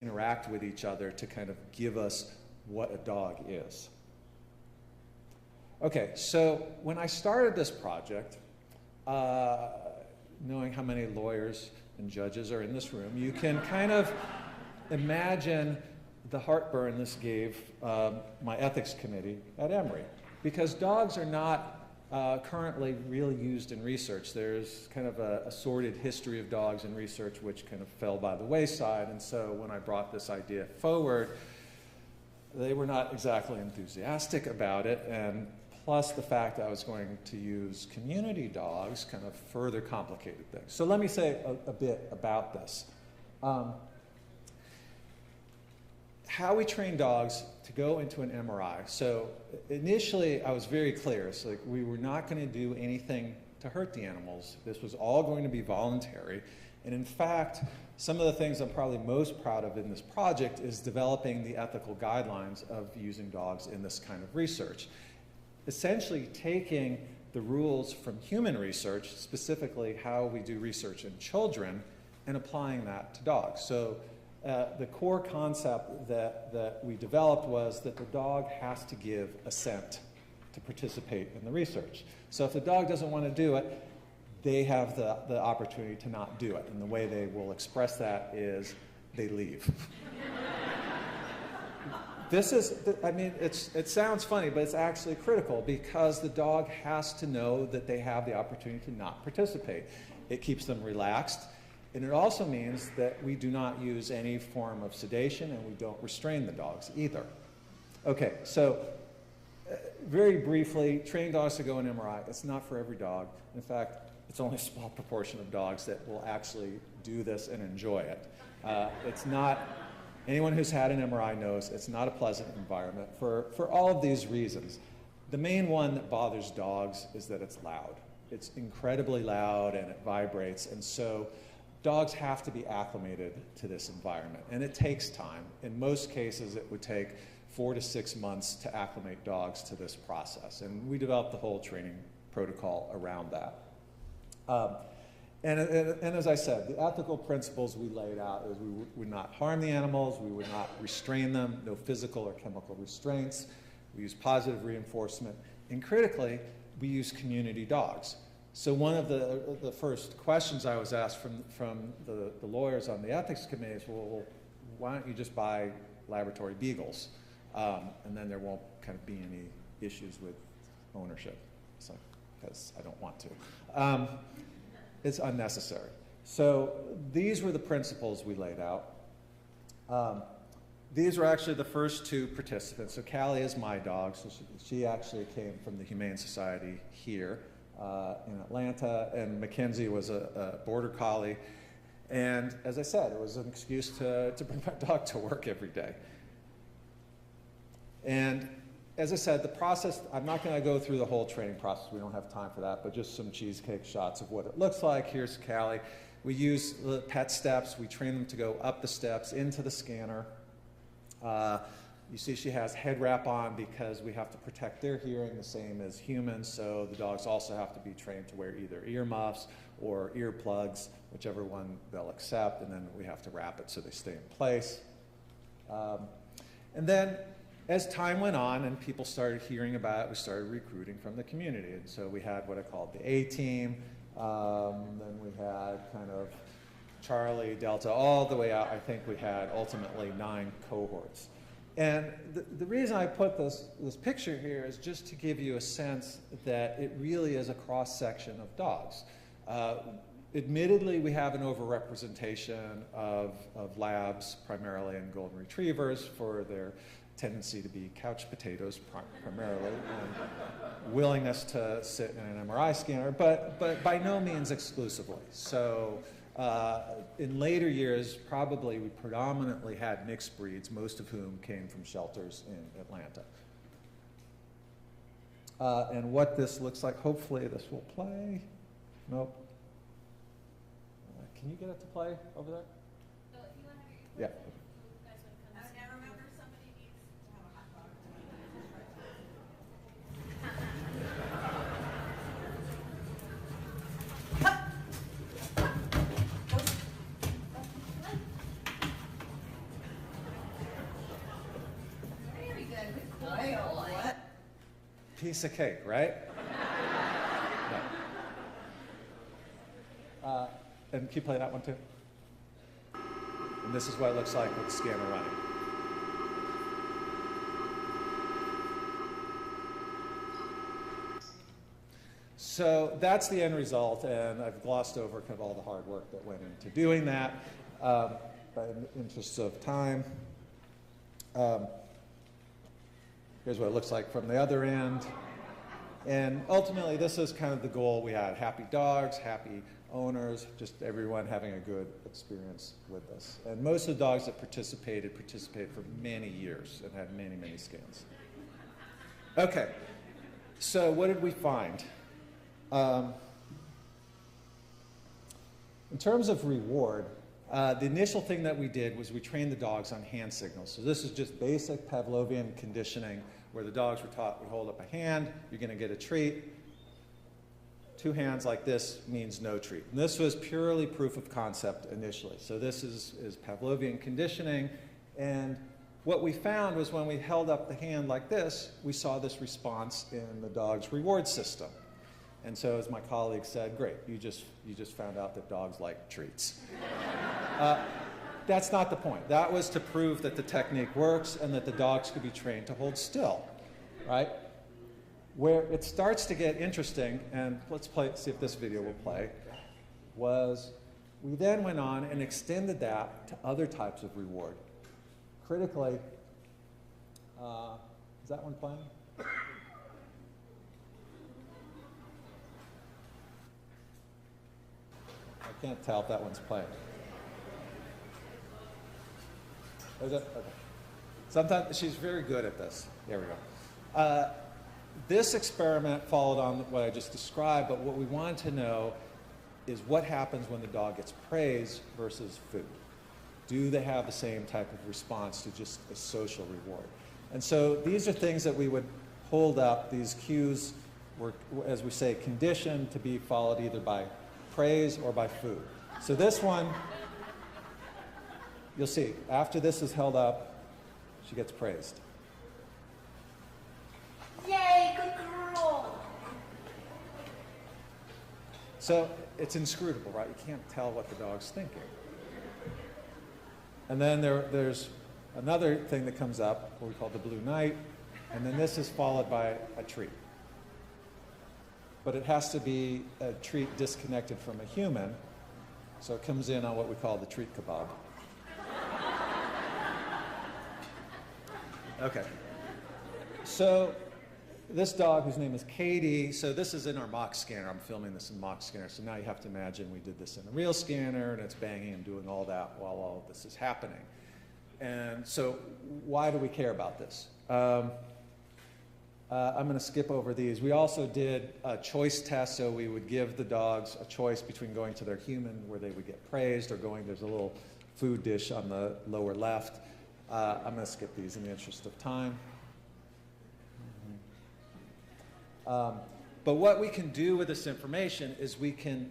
interact with each other to kind of give us what a dog is. Okay, so when I started this project, knowing how many lawyers and judges are in this room, you can kind of imagine the heartburn this gave my ethics committee at Emory, because dogs are not currently really used in research. There's kind of a sordid history of dogs in research which kind of fell by the wayside, and so when I brought this idea forward, they were not exactly enthusiastic about it, and plus the fact that I was going to use community dogs kind of further complicated things. So let me say a bit about this. How we train dogs to go into an MRI. So initially I was very clear. So like, we were not going to do anything to hurt the animals. This was all going to be voluntary. And in fact, some of the things I'm probably most proud of in this project is developing the ethical guidelines of using dogs in this kind of research. Essentially taking the rules from human research, specifically how we do research in children, and applying that to dogs. So the core concept that we developed was that the dog has to give assent to participate in the research. So if the dog doesn't want to do it, they have the opportunity to not do it. And the way they will express that is they leave. This is, I mean, it sounds funny, but it's actually critical because the dog has to know that they have the opportunity to not participate. It keeps them relaxed. And it also means that we do not use any form of sedation and we don't restrain the dogs either. Okay, so very briefly, training dogs to go in MRI, it's not for every dog. In fact, it's only a small proportion of dogs that will actually do this and enjoy it. It's not, anyone who's had an MRI knows it's not a pleasant environment for all of these reasons. The main one that bothers dogs is that it's loud. It's incredibly loud and it vibrates, and so dogs have to be acclimated to this environment, and it takes time. In most cases, it would take 4 to 6 months to acclimate dogs to this process, and we developed the whole training protocol around that. And as I said, the ethical principles we laid out is we would not harm the animals, we would not restrain them, no physical or chemical restraints, we use positive reinforcement, and critically, we use community dogs. So one of the first questions I was asked from the lawyers on the ethics committee is, well, why don't you just buy laboratory beagles? And then there won't kind of be any issues with ownership. So, because I don't want to. It's unnecessary. So these were the principles we laid out. These were actually the first 2 participants. So Callie is my dog. So she actually came from the Humane Society here in Atlanta, and Mackenzie was a border collie. And as I said, it was an excuse to bring my dog to work every day. And as I said, the process, I'm not going to go through the whole training process. We don't have time for that, but just some cheesecake shots of what it looks like. Here's Callie. We use the pet steps. We train them to go up the steps into the scanner. You see she has head wrap on because we have to protect their hearing the same as humans, so the dogs also have to be trained to wear either earmuffs or earplugs, whichever one they'll accept, and then we have to wrap it so they stay in place. And then as time went on and people started hearing about it, we started recruiting from the community. And so we had what I called the A-team, then we had kind of Charlie, Delta, all the way out. I think we had ultimately 9 cohorts. And the reason I put this picture here is just to give you a sense that it really is a cross-section of dogs. Admittedly, we have an overrepresentation of labs, primarily, and golden retrievers for their tendency to be couch potatoes primarily, and willingness to sit in an MRI scanner, but by no means exclusively. So in later years, probably we predominantly had mixed breeds, most of whom came from shelters in Atlanta. And what this looks like, hopefully this will play. Nope. Can you get it to play over there? So if you want to have your Yeah. you guys want to come. And remember, somebody needs to have a hot dog tonight. Piece of cake, right? No. And can you play that one too? And this is what it looks like with the scanner running. So that's the end result, and I've glossed over kind of all the hard work that went into doing that. But in the interest of time, here's what it looks like from the other end. And ultimately, this is kind of the goal we had. Happy dogs, happy owners, just everyone having a good experience with this. And most of the dogs that participated for many years and had many, many scans. Okay, so what did we find? In terms of reward, the initial thing that we did was we trained the dogs on hand signals. So this is just basic Pavlovian conditioning where the dogs were taught, we hold up a hand, you're going to get a treat. 2 hands like this means no treat. And this was purely proof of concept initially. So this is Pavlovian conditioning. And what we found was when we held up the hand like this, we saw this response in the dog's reward system. And so as my colleague said, great, you just found out that dogs like treats. That's not the point. That was to prove that the technique works and that the dogs could be trained to hold still, right? Where it starts to get interesting, and let's see if this video will play, was we then went on and extended that to other types of reward. Critically, is that one playing? I can't tell if that one's playing. Is it? Okay. Sometimes she's very good at this. There we go. This experiment followed on what I just described, but what we wanted to know is what happens when the dog gets praise versus food. Do they have the same type of response to just a social reward? And so these are things that we would hold up. These cues were, as we say, conditioned to be followed either by praise or by food. So this one, you'll see, after this is held up, she gets praised. Yay, good girl! So it's inscrutable, right? You can't tell what the dog's thinking. And then there's another thing that comes up, what we call the blue knight, and then this is followed by a treat. But it has to be a treat disconnected from a human, so it comes in on what we call the treat kebab. Okay. So this dog, whose name is Katie, so this is in our mock scanner. I'm filming this in mock scanner, so now you have to imagine we did this in a real scanner, and it's banging and doing all that while all this is happening. And so why do we care about this? I'm going to skip over these. We also did a choice test, so we would give the dogs a choice between going to their human, where they would get praised, or going, there's a little food dish on the lower left. I'm going to skip these in the interest of time. But what we can do with this information is we can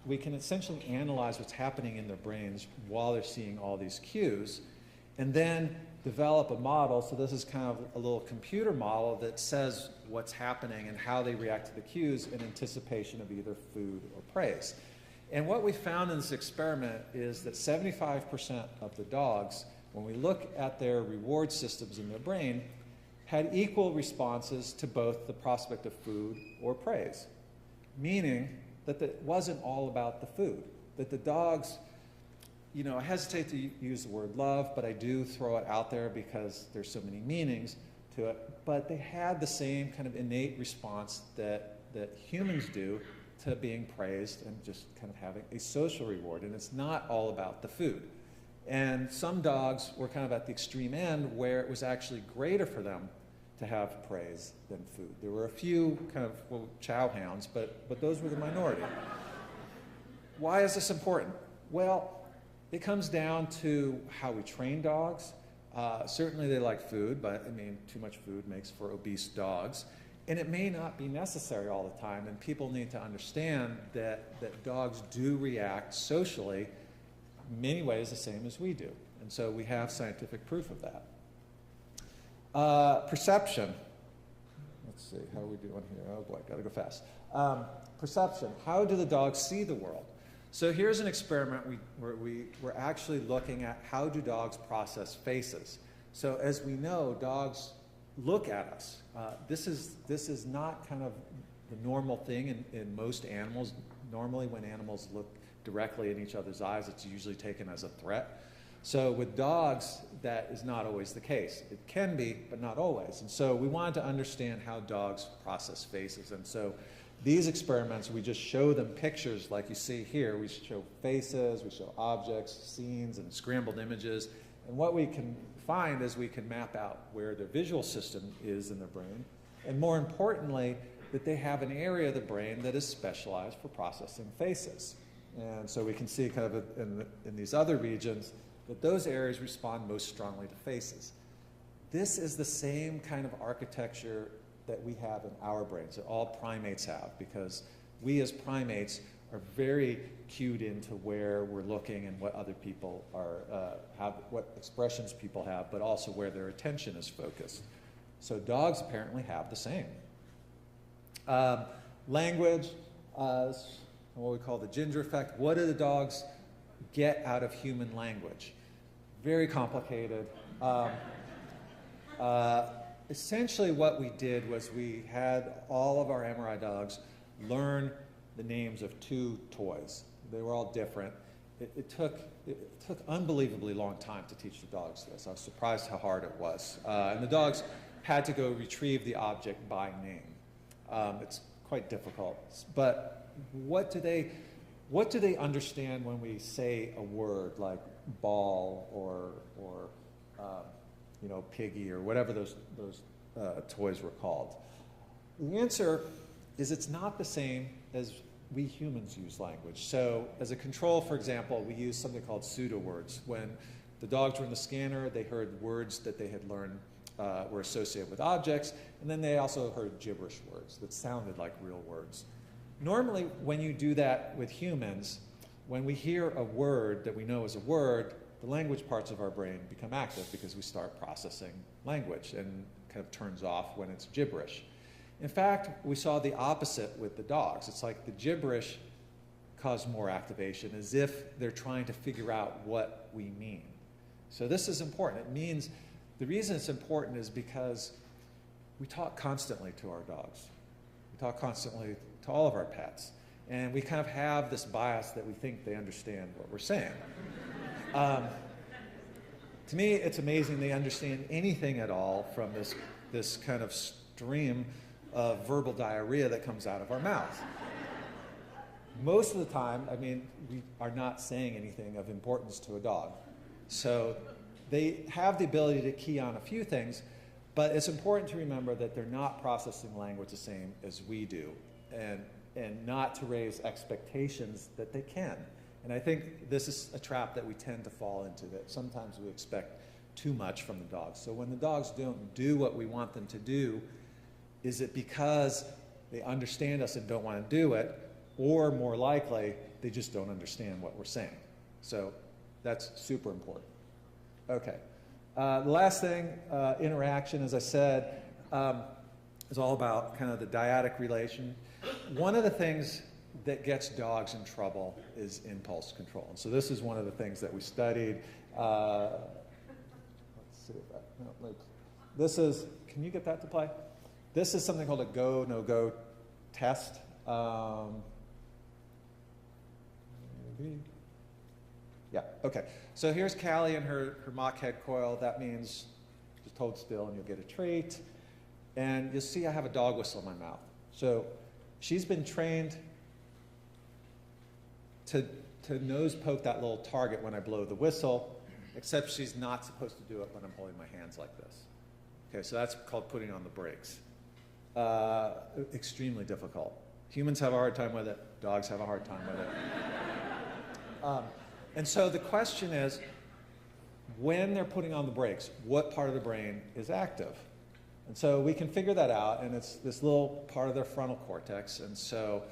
essentially analyze what's happening in their brains while they're seeing all these cues, and then develop a model. So this is kind of a little computer model that says what's happening and how they react to the cues in anticipation of either food or praise. And what we found in this experiment is that 75% of the dogs, when we look at their reward systems in their brain, had equal responses to both the prospect of food or praise, meaning that it wasn't all about the food, that the dogs, you know, I hesitate to use the word love, but I do throw it out there because there's so many meanings to it, but they had the same kind of innate response that humans do to being praised and just kind of having a social reward, and it's not all about the food. And some dogs were kind of at the extreme end where it was actually greater for them to have praise than food. There were a few kind of, well, chow hounds, but those were the minority. Why is this important? Well, it comes down to how we train dogs. Certainly they like food, but I mean, too much food makes for obese dogs. And it may not be necessary all the time, and people need to understand that dogs do react socially in many ways the same as we do. And so we have scientific proof of that. Perception. let's see, how are we doing here? Oh boy, gotta go fast. Perception, how do the dogs see the world? So here's an experiment where we're actually looking at how do dogs process faces. So as we know, dogs look at us. This is not kind of the normal thing in most animals. Normally when animals look directly in each other's eyes, it's usually taken as a threat. So with dogs, that is not always the case. It can be, but not always. And so we wanted to understand how dogs process faces. And so these experiments, we just show them pictures like you see here. We show faces, we show objects, scenes, and scrambled images. And what we can find is we can map out where their visual system is in their brain. And more importantly, that they have an area of the brain that is specialized for processing faces. And so we can see kind of in these other regions that those areas respond most strongly to faces. This is the same kind of architecture that we have in our brains, that all primates have, because we as primates are very cued into where we're looking and what other people are, what expressions people have, but also where their attention is focused. So dogs apparently have the same. Language, what we call the ginger effect. What do the dogs get out of human language? Very complicated. Essentially what we did was we had all of our MRI dogs learn the names of 2 toys. They were all different. It took unbelievably long time to teach the dogs this. I was surprised how hard it was. And the dogs had to go retrieve the object by name. It's quite difficult. But what do they understand when we say a word like ball or piggy or whatever those toys were called? The answer is it's not the same as we humans use language. So as a control, for example, we use something called SoDA words. When the dogs were in the scanner, they heard words that they had learned were associated with objects, and then they also heard gibberish words that sounded like real words. Normally, when you do that with humans, when we hear a word that we know is a word, the language parts of our brain become active because we start processing language and kind of turns off when it's gibberish. In fact, we saw the opposite with the dogs. It's like the gibberish caused more activation, as if they're trying to figure out what we mean. So this is important. It means, the reason it's important is because we talk constantly to our dogs. We talk constantly to all of our pets. And we kind of have this bias that we think they understand what we're saying. To me, it's amazing they understand anything at all from this kind of stream of verbal diarrhea that comes out of our mouth. Most of the time, I mean, we are not saying anything of importance to a dog. So they have the ability to key on a few things, but it's important to remember that they're not processing language the same as we do, and not to raise expectations that they can. And I think this is a trap that we tend to fall into, that sometimes we expect too much from the dogs. So when the dogs don't do what we want them to do, is it because they understand us and don't want to do it, or more likely, they just don't understand what we're saying? So that's super important. Okay. The last thing, interaction, as I said, is all about kind of the dyadic relation. One of the things that gets dogs in trouble is impulse control. And so this is one of the things that we studied. Let's see if that, no, this is, can you get that to play? This is something called a go, no-go test. Maybe. Yeah, okay. So here's Callie and her mock head coil. That means just hold still and you'll get a treat. And you'll see I have a dog whistle in my mouth. So she's been trained to nose poke that little target when I blow the whistle, except she's not supposed to do it when I'm holding my hands like this. Okay, so that's called putting on the brakes. Extremely difficult. Humans have a hard time with it. Dogs have a hard time with it. And so the question is, when they're putting on the brakes, what part of the brain is active? And so we can figure that out, and it's this little part of their frontal cortex. And so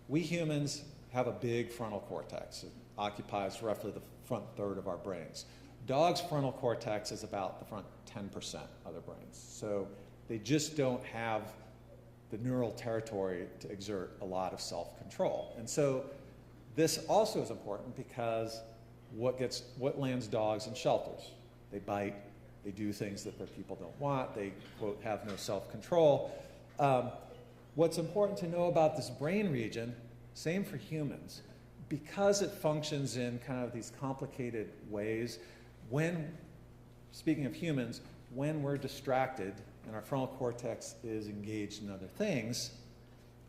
we humans have a big frontal cortex. It occupies roughly the front third of our brains. Dogs' frontal cortex is about the front 10% of their brains. So they just don't have the neural territory to exert a lot of self-control. And so this also is important because what lands dogs in shelters? They bite, they do things that their people don't want, they, quote, have no self-control. What's important to know about this brain region, same for humans, because it functions in kind of these complicated ways, speaking of humans, when we're distracted and our frontal cortex is engaged in other things,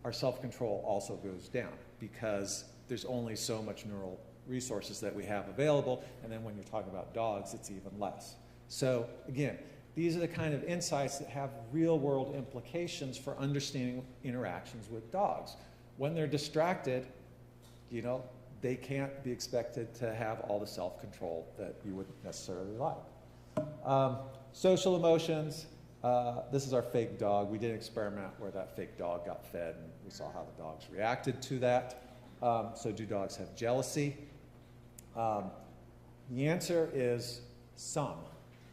our self-control also goes down because there's only so much neural resources that we have available, and then when you're talking about dogs, it's even less. So again, these are the kind of insights that have real-world implications for understanding interactions with dogs. When they're distracted, you know, they can't be expected to have all the self-control that you would necessarily like. Social emotions. This is our fake dog. We did an experiment where that fake dog got fed, and we saw how the dogs reacted to that. So do dogs have jealousy? The answer is some,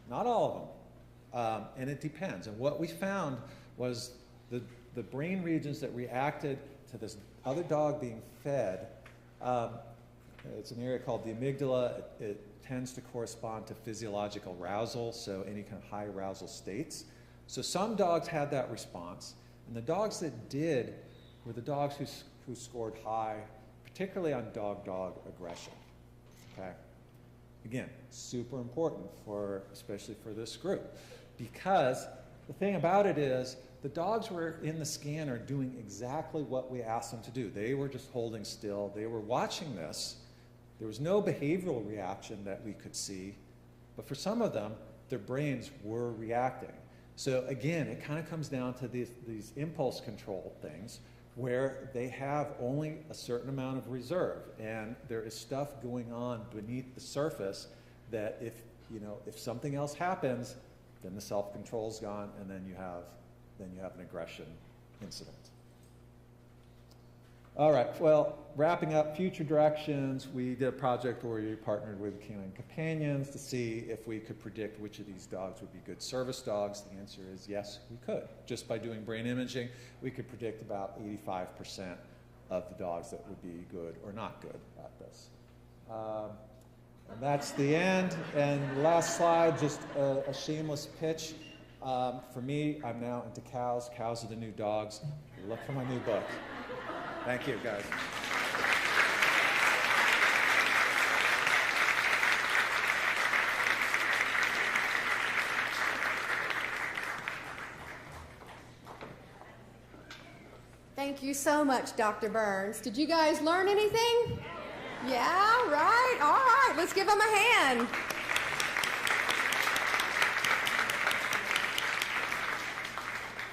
not all of them. And it depends. And what we found was the brain regions that reacted to this other dog being fed, it's an area called the amygdala. It tends to correspond to physiological arousal, so any kind of high arousal states. So some dogs had that response, and the dogs that did were the dogs who scored high, particularly on dog-dog aggression. Okay? Again, super important especially for this group, because the thing about it is the dogs were in the scanner doing exactly what we asked them to do. They were just holding still. They were watching this. There was no behavioral reaction that we could see, but for some of them, their brains were reacting. So again, it kind of comes down to these impulse control things where they have only a certain amount of reserve, and there is stuff going on beneath the surface that if something else happens, then the self-control's gone, and then you have an aggression incident. All right, well, wrapping up future directions, we did a project where we partnered with Canine Companions to see if we could predict which of these dogs would be good service dogs. The answer is yes, we could. Just by doing brain imaging, we could predict about 85% of the dogs that would be good or not good at this. And that's the end. And last slide, just a shameless pitch. For me, I'm now into cows. Cows are the new dogs. Look for my new book. Thank you, guys. Thank you so much, Dr. Burns. Did you guys learn anything? Yeah, right. All right, let's give them a hand.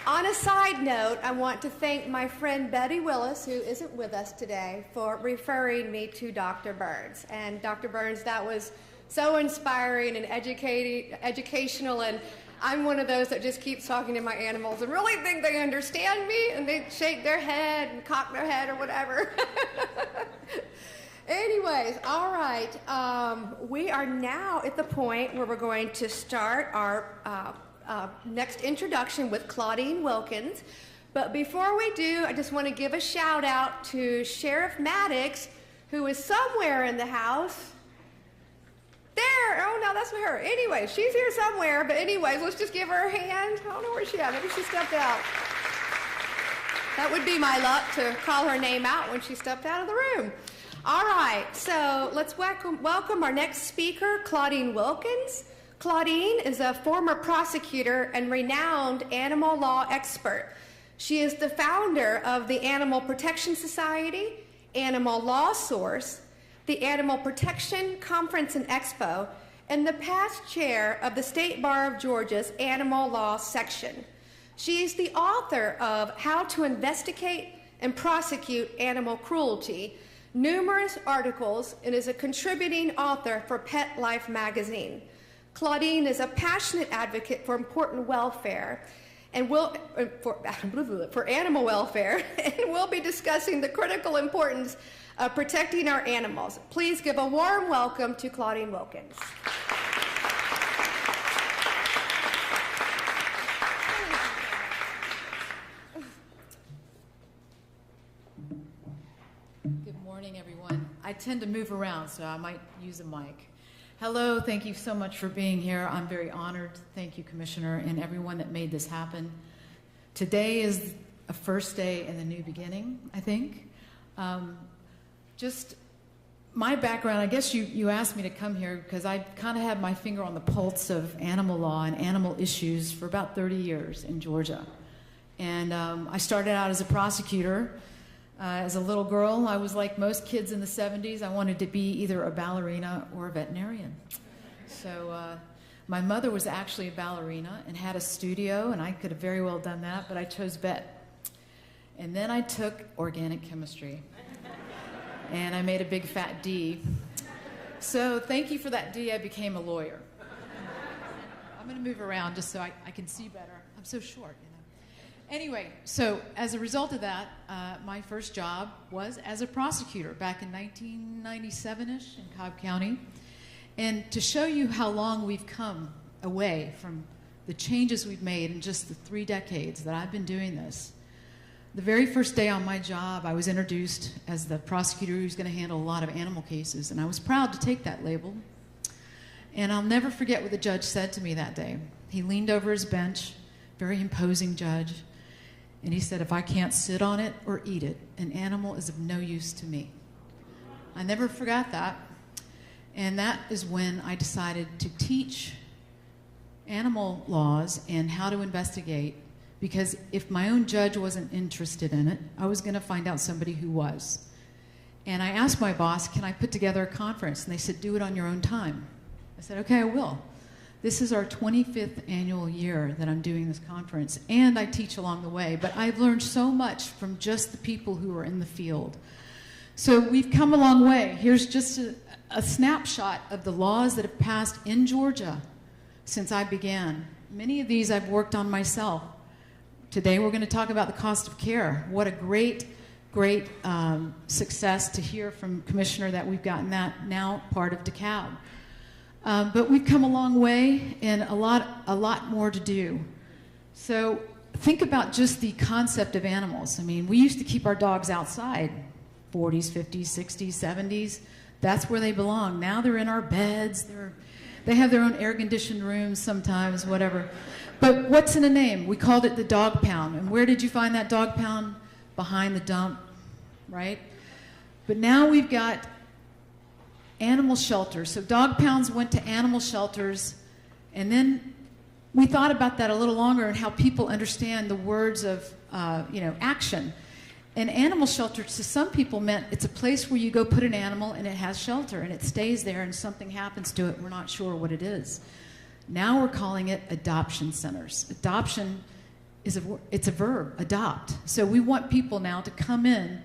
On a side note, I want to thank my friend Betty Willis, who isn't with us today, for referring me to Dr. Burns. And Dr. Burns, that was so inspiring and educational, and I'm one of those that just keeps talking to my animals and really think they understand me, and they shake their head and cock their head or whatever. Anyways, all right, we are now at the point where we're going to start our next introduction with Claudine Wilkins. But before we do, I just want to give a shout out to Sheriff Maddox, who is somewhere in the house. There, oh no, that's her. Anyway, she's here somewhere, but anyways, let's just give her a hand. I don't know where she's at, maybe she stepped out. That would be my luck to call her name out when she stepped out of the room. All right, so let's welcome our next speaker, Claudine Wilkins. Claudine is a former prosecutor and renowned animal law expert. She is the founder of the Animal Protection Society, Animal Law Source, the Animal Protection Conference and Expo, and the past chair of the State Bar of Georgia's Animal Law Section. She is the author of How to Investigate and Prosecute Animal Cruelty, numerous articles, and is a contributing author for Pet Life magazine. Claudine is a passionate advocate for important welfare and for animal welfare, and we'll be discussing the critical importance of protecting our animals. Please give a warm welcome to Claudine Wilkins. tend to move around, so I might use a mic. Hello, thank you so much for being here. I'm very honored. Thank you, Commissioner, and everyone that made this happen. Today is a first day in the new beginning, I think. Just my background, I guess you asked me to come here because I kind of had my finger on the pulse of animal law and animal issues for about 30 years in Georgia. And I started out as a prosecutor. As a little girl, I was like most kids in the 70s. I wanted to be either a ballerina or a veterinarian. So my mother was actually a ballerina and had a studio, and I could have very well done that, but I chose vet. And then I took organic chemistry. And I made a big fat D. So thank you for that D. I became a lawyer. I'm going to move around just so I can see better. I'm so short, you know. Anyway, so as a result of that, my first job was as a prosecutor back in 1997-ish in Cobb County. And to show you how long we've come away from the changes we've made in just the 3 decades that I've been doing this, the very first day on my job, I was introduced as the prosecutor who's going to handle a lot of animal cases, and I was proud to take that label. And I'll never forget what the judge said to me that day. He leaned over his bench, very imposing judge, and he said, "If I can't sit on it or eat it, an animal is of no use to me." I never forgot that, and that is when I decided to teach animal laws and how to investigate. Because if my own judge wasn't interested in it, I was going to find out somebody who was. And I asked my boss, can I put together a conference? And they said, do it on your own time. I said, okay, I will. This is our 25th annual year that I'm doing this conference, and I teach along the way. But I've learned so much from just the people who are in the field. So we've come a long way. Here's just a snapshot of the laws that have passed in Georgia since I began. Many of these I've worked on myself. Today we're going to talk about the cost of care. What a great success to hear from Commissioner that we've gotten that now part of DeKalb. But we've come a long way and a lot more to do. So think about just the concept of animals. I mean, we used to keep our dogs outside, 40s, 50s, 60s, 70s. That's where they belong. Now they're in our beds. They have their own air-conditioned rooms sometimes, whatever. But what's in a name? We called it the dog pound. And where did you find that dog pound? Behind the dump, right? But now we've got animal shelters. So dog pounds went to animal shelters, and then we thought about that a little longer and how people understand the words of action. And animal shelter to some people meant it's a place where you go put an animal and it has shelter and it stays there and something happens to it. We're not sure what it is. Now we're calling it adoption centers. Adoption it's a verb, adopt. So we want people now to come in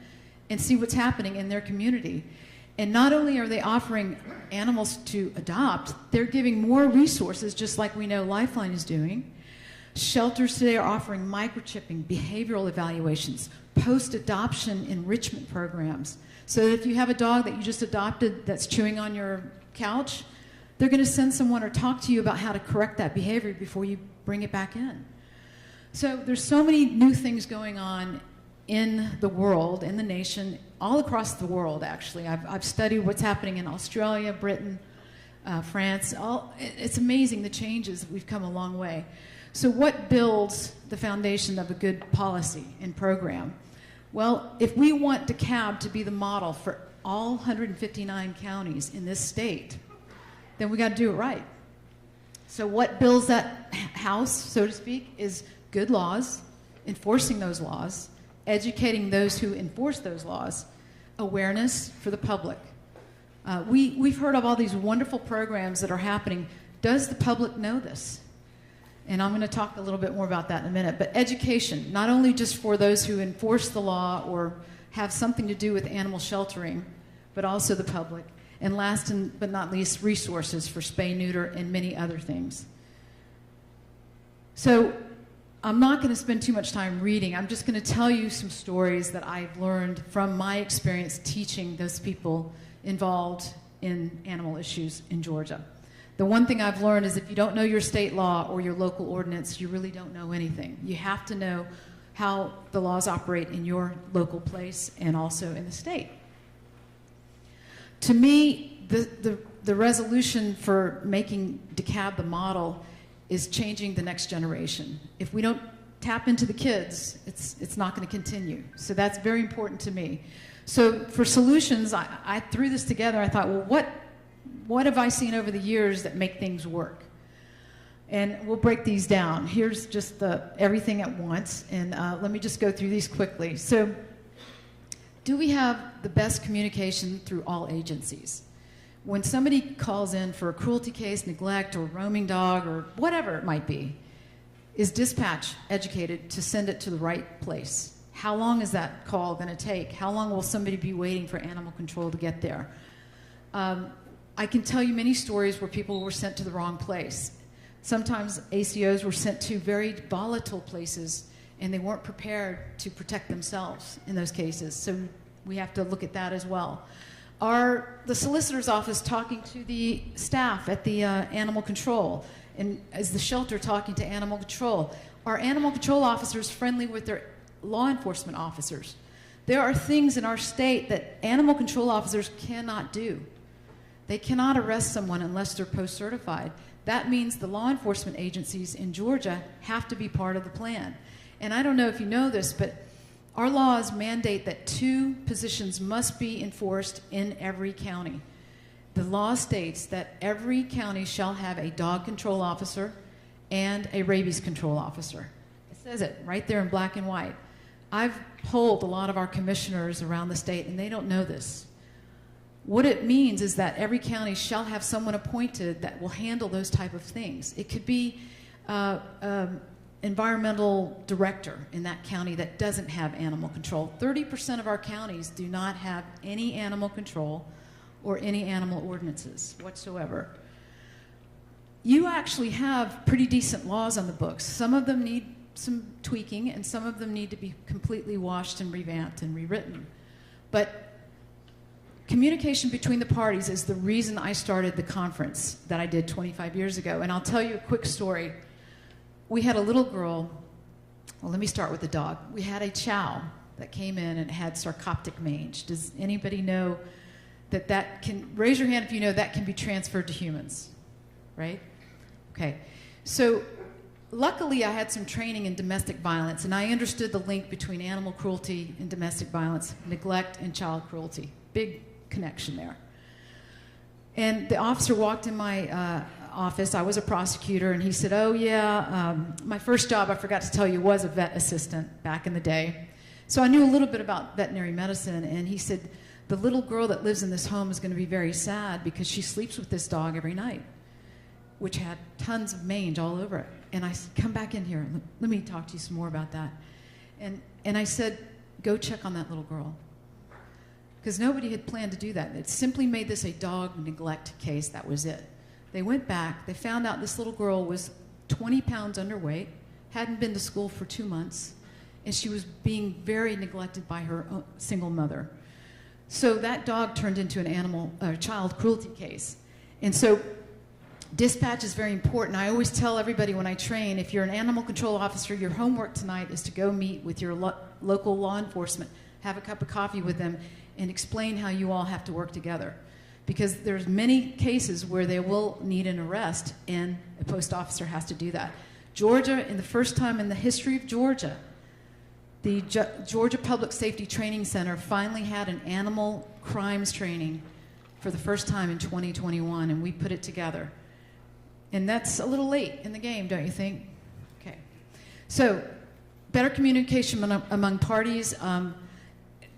and see what's happening in their community. And not only are they offering animals to adopt, they're giving more resources, just like we know Lifeline is doing. Shelters today are offering microchipping, behavioral evaluations, post-adoption enrichment programs. So that if you have a dog that you just adopted that's chewing on your couch, they're going to send someone or talk to you about how to correct that behavior before you bring it back in. So there's so many new things going on in the world, in the nation, all across the world, actually. I've studied what's happening in Australia, Britain, France. It's amazing the changes. We've come a long way. So what builds the foundation of a good policy and program? Well, if we want DeKalb to be the model for all 159 counties in this state, then we got to do it right. So what builds that house, so to speak, is good laws, enforcing those laws, educating those who enforce those laws, awareness for the public. We've heard of all these wonderful programs that are happening. Does the public know this? And I'm going to talk a little bit more about that in a minute. But education, not only just for those who enforce the law or have something to do with animal sheltering, but also the public. And last but not least, resources for spay, neuter, and many other things. So I'm not going to spend too much time reading. I'm just going to tell you some stories that I've learned from my experience teaching those people involved in animal issues in Georgia. The one thing I've learned is if you don't know your state law or your local ordinance, you really don't know anything. You have to know how the laws operate in your local place and also in the state. To me, the resolution for making DeKalb the model is changing the next generation. If we don't tap into the kids, it's not going to continue. So that's very important to me. So for solutions, I threw this together. I thought, well, what have I seen over the years that make things work? And we'll break these down. Here's just everything at once, and let me just go through these quickly. So, do we have the best communication through all agencies? When somebody calls in for a cruelty case, neglect, or roaming dog, or whatever it might be, is dispatch educated to send it to the right place? How long is that call going to take? How long will somebody be waiting for animal control to get there? I can tell you many stories where people were sent to the wrong place. Sometimes ACOs were sent to very volatile places, and they weren't prepared to protect themselves in those cases. So we have to look at that as well. Are the solicitor's office talking to the staff at the animal control? And is the shelter talking to animal control? Are animal control officers friendly with their law enforcement officers? There are things in our state that animal control officers cannot do. They cannot arrest someone unless they're post-certified. That means the law enforcement agencies in Georgia have to be part of the plan. And I don't know if you know this, but our laws mandate that 2 positions must be enforced in every county. The law states that every county shall have a dog control officer and a rabies control officer. It says it right there in black and white. I've polled a lot of our commissioners around the state, and they don't know this. What it means is that every county shall have someone appointed that will handle those type of things. It could be environmental director in that county that doesn't have animal control. 30% of our counties do not have any animal control or any animal ordinances whatsoever. You actually have pretty decent laws on the books. Some of them need some tweaking, and some of them need to be completely washed and revamped and rewritten. But communication between the parties is the reason I started the conference that I did 25 years ago. And I'll tell you a quick story. We had a little girl, well, let me start with the dog. We had a chow that came in and had sarcoptic mange. Does anybody know that can, raise your hand if you know that can be transferred to humans, right? Okay, so luckily I had some training in domestic violence, and I understood the link between animal cruelty and domestic violence, neglect and child cruelty. Big connection there. And the officer walked in my office. I was a prosecutor, and he said, oh yeah, my first job, I forgot to tell you, was a vet assistant back in the day. So I knew a little bit about veterinary medicine, and he said, the little girl that lives in this home is going to be very sad because she sleeps with this dog every night, which had tons of mange all over it. And I said, come back in here. Let me talk to you some more about that. And I said, go check on that little girl. Because nobody had planned to do that. It simply made this a dog neglect case. That was it. They went back. They found out this little girl was 20 pounds underweight, hadn't been to school for 2 months, and she was being very neglected by her single mother. So that dog turned into a child cruelty case. And so dispatch is very important. I always tell everybody when I train, if you're an animal control officer, your homework tonight is to go meet with your local law enforcement, have a cup of coffee with them, and explain how you all have to work together. Because there's many cases where they will need an arrest, and a post officer has to do that. Georgia, in the first time in the history of Georgia, the Georgia Public Safety Training Center finally had an animal crimes training for the first time in 2021, and we put it together. And that's a little late in the game, don't you think? Okay. So, better communication among parties.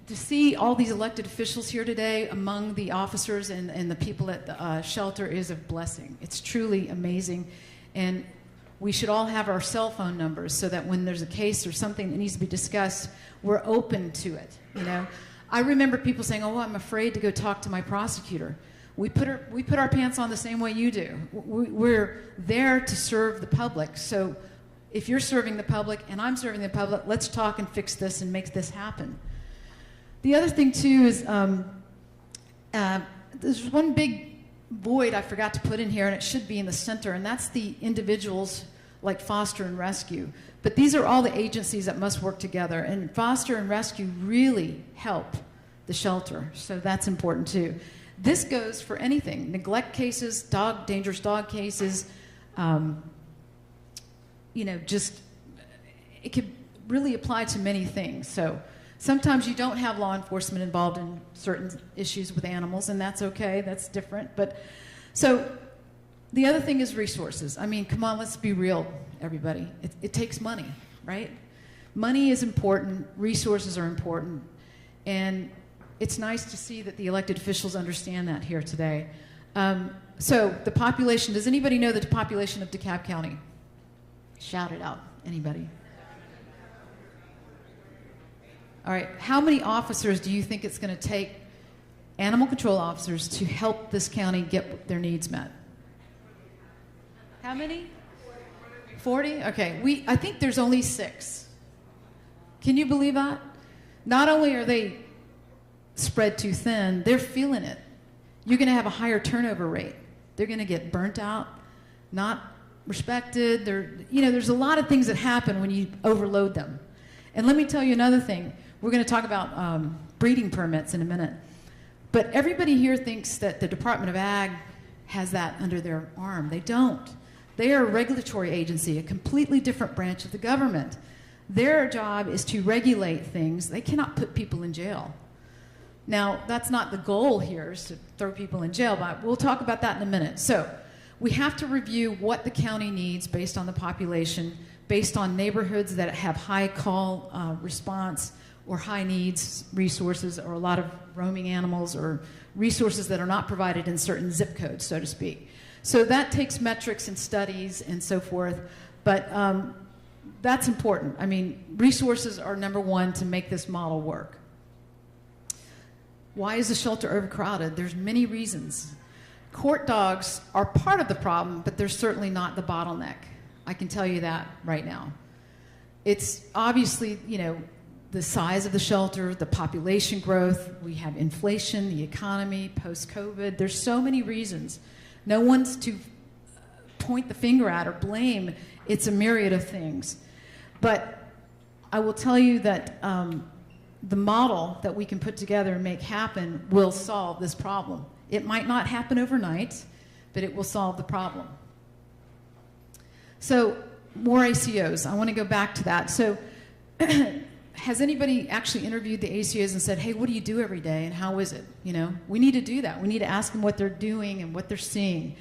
To see all these elected officials here today among the officers and the people at the shelter is a blessing. It's truly amazing. And we should all have our cell phone numbers so that when there's a case or something that needs to be discussed, we're open to it, you know? I remember people saying, oh, I'm afraid to go talk to my prosecutor. We put our pants on the same way you do. We're there to serve the public. So if you're serving the public and I'm serving the public, let's talk and fix this and make this happen. The other thing, too, is there's one big void I forgot to put in here, and it should be in the center, and that's the individuals like foster and rescue. But these are all the agencies that must work together, and foster and rescue really help the shelter, so that's important, too. This goes for anything, neglect cases, dangerous dog cases, just, it could really apply to many things. So sometimes you don't have law enforcement involved in certain issues with animals, and that's okay, that's different. But so the other thing is resources. I mean, come on, let's be real, everybody. It takes money, right? Money is important, resources are important, and it's nice to see that the elected officials understand that here today. So the population, does anybody know the population of DeKalb County? Shout it out, anybody? All right, how many officers do you think it's going to take, animal control officers, to help this county get their needs met? How many? 40? Okay, I think there's only 6. Can you believe that? Not only are they spread too thin, they're feeling it. You're going to have a higher turnover rate. They're going to get burnt out, not respected. There's a lot of things that happen when you overload them. And let me tell you another thing. We're going to talk about breeding permits in a minute. But everybody here thinks that the Department of Ag has that under their arm. They don't. They are a regulatory agency, a completely different branch of the government. Their job is to regulate things. They cannot put people in jail. Now, that's not the goal here, is to throw people in jail, but we'll talk about that in a minute. So we have to review what the county needs based on the population, based on neighborhoods that have high call response or high needs resources, or a lot of roaming animals, or resources that are not provided in certain zip codes, so to speak. So that takes metrics and studies and so forth, but that's important. I mean, resources are number one to make this model work. Why is the shelter overcrowded? There's many reasons. Court dogs are part of the problem, but they're certainly not the bottleneck. I can tell you that right now. It's obviously, the size of the shelter, the population growth, we have inflation, the economy, post-COVID. There's so many reasons. No one's to point the finger at or blame. It's a myriad of things. But I will tell you that the model that we can put together and make happen will solve this problem. It might not happen overnight, but it will solve the problem. So more ACOs. I want to go back to that. So has anybody actually interviewed the ACOs and said, hey, what do you do every day and how is it? We need to do that. We need to ask them what they're doing and what they're seeing.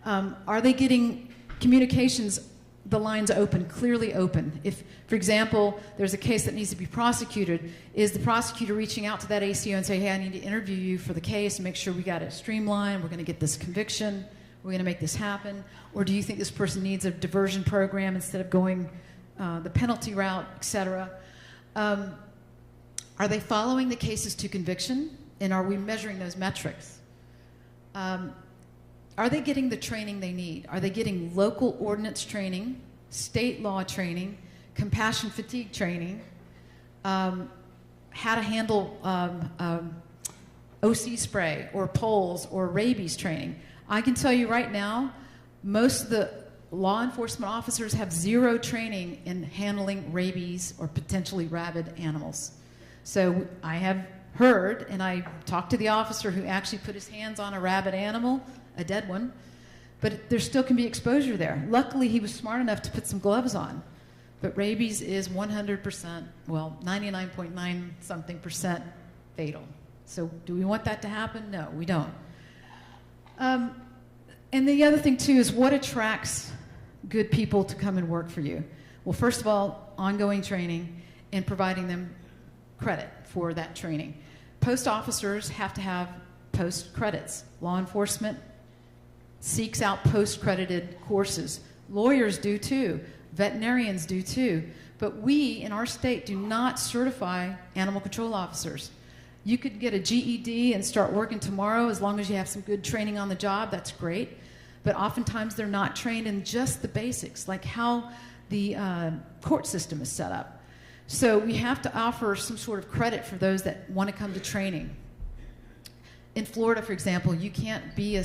Are they getting communications, the lines open, clearly open? If, for example, there's a case that needs to be prosecuted, is the prosecutor reaching out to that ACO and say, hey, I need to interview you for the case and make sure we got it streamlined, we're going to get this conviction, we're going to make this happen? Or do you think this person needs a diversion program instead of going the penalty route, et cetera? Are they following the cases to conviction? And are we measuring those metrics? Are they getting the training they need? Are they getting local ordinance training, state law training, compassion fatigue training, how to handle OC spray or poles or rabies training? I can tell you right now, most of the law enforcement officers have zero training in handling rabies or potentially rabid animals. So I have heard, and I talked to the officer who actually put his hands on a rabid animal, a dead one, but there still can be exposure there. Luckily, he was smart enough to put some gloves on. But rabies is 100%, well, 99.9 something percent fatal. So do we want that to happen? No, we don't. And the other thing, too, is what attracts good people to come and work for you? Well, first of all, ongoing training and providing them credit for that training. Post officers have to have post credits. Law enforcement seeks out post-credited courses. Lawyers do too. Veterinarians do too. But we, in our state, do not certify animal control officers. You could get a GED and start working tomorrow as long as you have some good training on the job. That's great. But oftentimes they're not trained in just the basics, like how the court system is set up. So we have to offer some sort of credit for those that want to come to training. In Florida, for example, you can't be a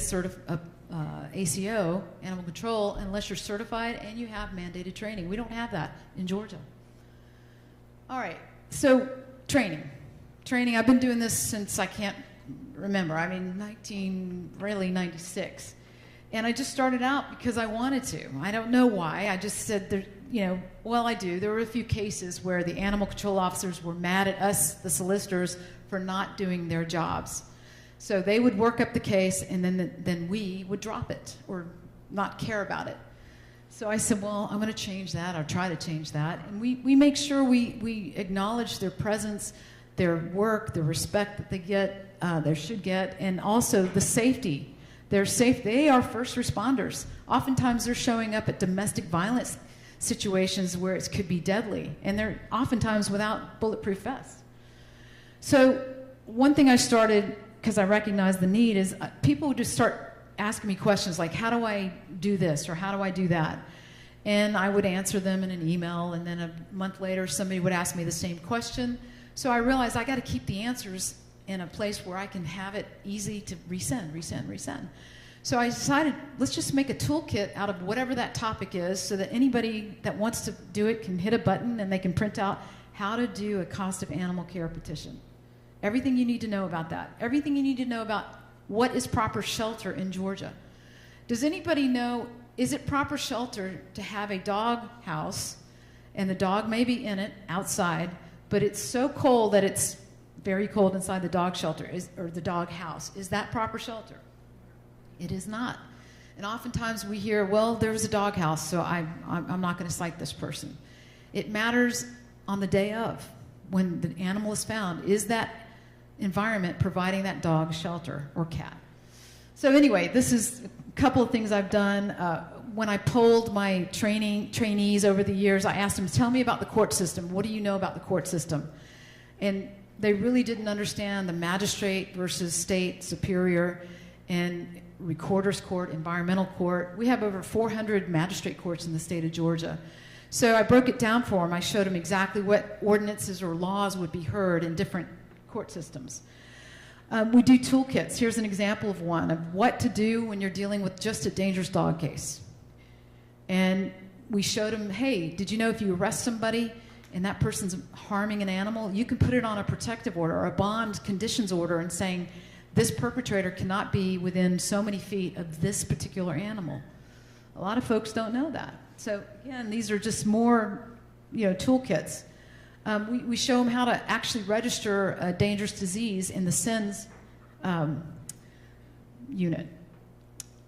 ACO, animal control, unless you're certified and you have mandated training. We don't have that in Georgia. All right, so training. I've been doing this since I can't remember. I mean, 96. And I just started out because I wanted to. I don't know why. I just said, I do. There were a few cases where the animal control officers were mad at us, the solicitors, for not doing their jobs. So they would work up the case, and then we would drop it or not care about it. So I said, well, I'm going to change that, or try to change that. And we make sure we acknowledge their presence, their work, the respect that they should get, and also the safety. They're safe. They are first responders. Oftentimes they're showing up at domestic violence situations where it could be deadly, and they're oftentimes without bulletproof vests. So one thing I started, because I recognized the need, is people would just start asking me questions like, how do I do this, or how do I do that? And I would answer them in an email, and then a month later somebody would ask me the same question. So I realized I got to keep the answers in a place where I can have it easy to resend. So I decided, let's just make a toolkit out of whatever that topic is, so that anybody that wants to do it can hit a button and they can print out how to do a cost of animal care petition. Everything you need to know about that. Everything you need to know about what is proper shelter in Georgia. Does anybody know, is it proper shelter to have a dog house, and the dog may be in it outside, but it's so cold that it's very cold inside the dog shelter, or the dog house? Is that proper shelter? It is not. And oftentimes we hear, well, there's a dog house, so I'm not going to cite this person. It matters on the day of, when the animal is found. Is that environment providing that dog shelter or cat? So anyway, this is a couple of things I've done. When I polled my trainees over the years, I asked them, tell me about the court system. What do you know about the court system? And they really didn't understand the magistrate versus state superior and recorder's court, environmental court. We have over 400 magistrate courts in the state of Georgia. So I broke it down for them. I showed them exactly what ordinances or laws would be heard in different court systems. We do toolkits. Here's an example of one of what to do when you're dealing with just a dangerous dog case. And we showed them, hey, did you know if you arrest somebody and that person's harming an animal, you can put it on a protective order or a bond conditions order and saying this perpetrator cannot be within so many feet of this particular animal. A lot of folks don't know that. So again, these are just more, toolkits. We show them how to actually register a dangerous disease in the SINS unit.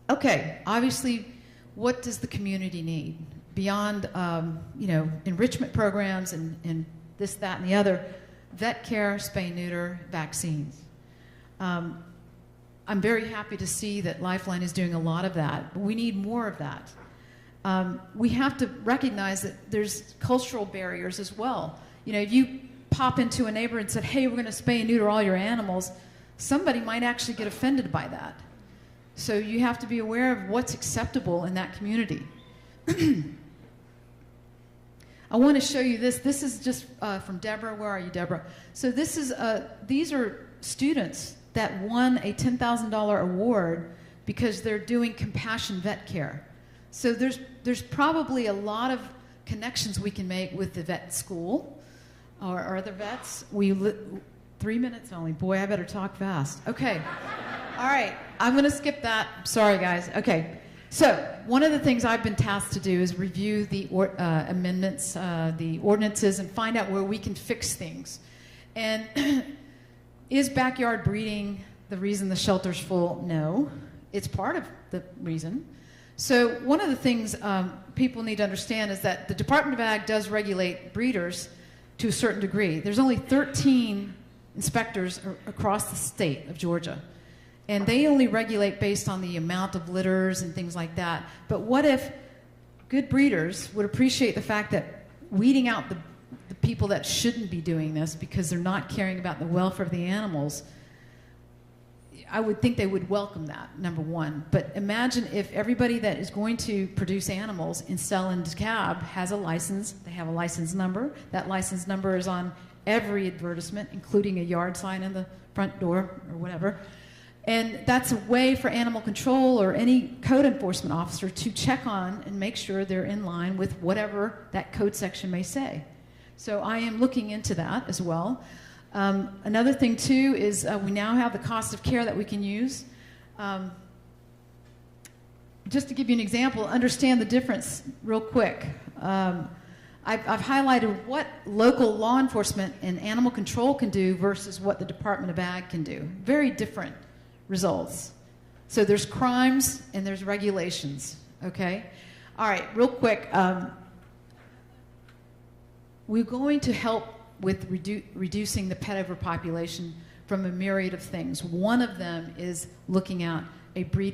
Okay, obviously, what does the community need? Beyond, enrichment programs and this, that, and the other, vet care, spay, neuter, vaccines. I'm very happy to see that Lifeline is doing a lot of that, but we need more of that. We have to recognize that there's cultural barriers as well. If you pop into a neighbor and said, hey, we're going to spay and neuter all your animals, somebody might actually get offended by that. So you have to be aware of what's acceptable in that community. I want to show you this. This is just from Deborah. Where are you, Deborah? So this is these are students that won a $10,000 award because they're doing compassion vet care. So there's probably a lot of connections we can make with the vet school or other vets. 3 minutes only. Boy, I better talk fast. Okay. All right. I'm going to skip that. Sorry, guys. Okay. So one of the things I've been tasked to do is review the amendments, the ordinances, and find out where we can fix things. And is backyard breeding the reason the shelter's full? No. It's part of the reason. So one of the things people need to understand is that the Department of Ag does regulate breeders to a certain degree. There's only 13 inspectors across the state of Georgia. And they only regulate based on the amount of litters and things like that. But what if good breeders would appreciate the fact that weeding out the people that shouldn't be doing this because they're not caring about the welfare of the animals, I would think they would welcome that, number one. But imagine if everybody that is going to produce animals and sell in DeKalb has a license, they have a license number. That license number is on every advertisement, including a yard sign in the front door or whatever. And that's a way for animal control or any code enforcement officer to check on and make sure they're in line with whatever that code section may say. So I am looking into that as well. Another thing too is we now have the cost of care that we can use. Just to give you an example, understand the difference real quick. I've highlighted what local law enforcement and animal control can do versus what the Department of Ag can do. Very different results. So there's crimes and there's regulations, okay? All right, real quick. We're going to help with reducing the pet overpopulation from a myriad of things. One of them is looking at a breeding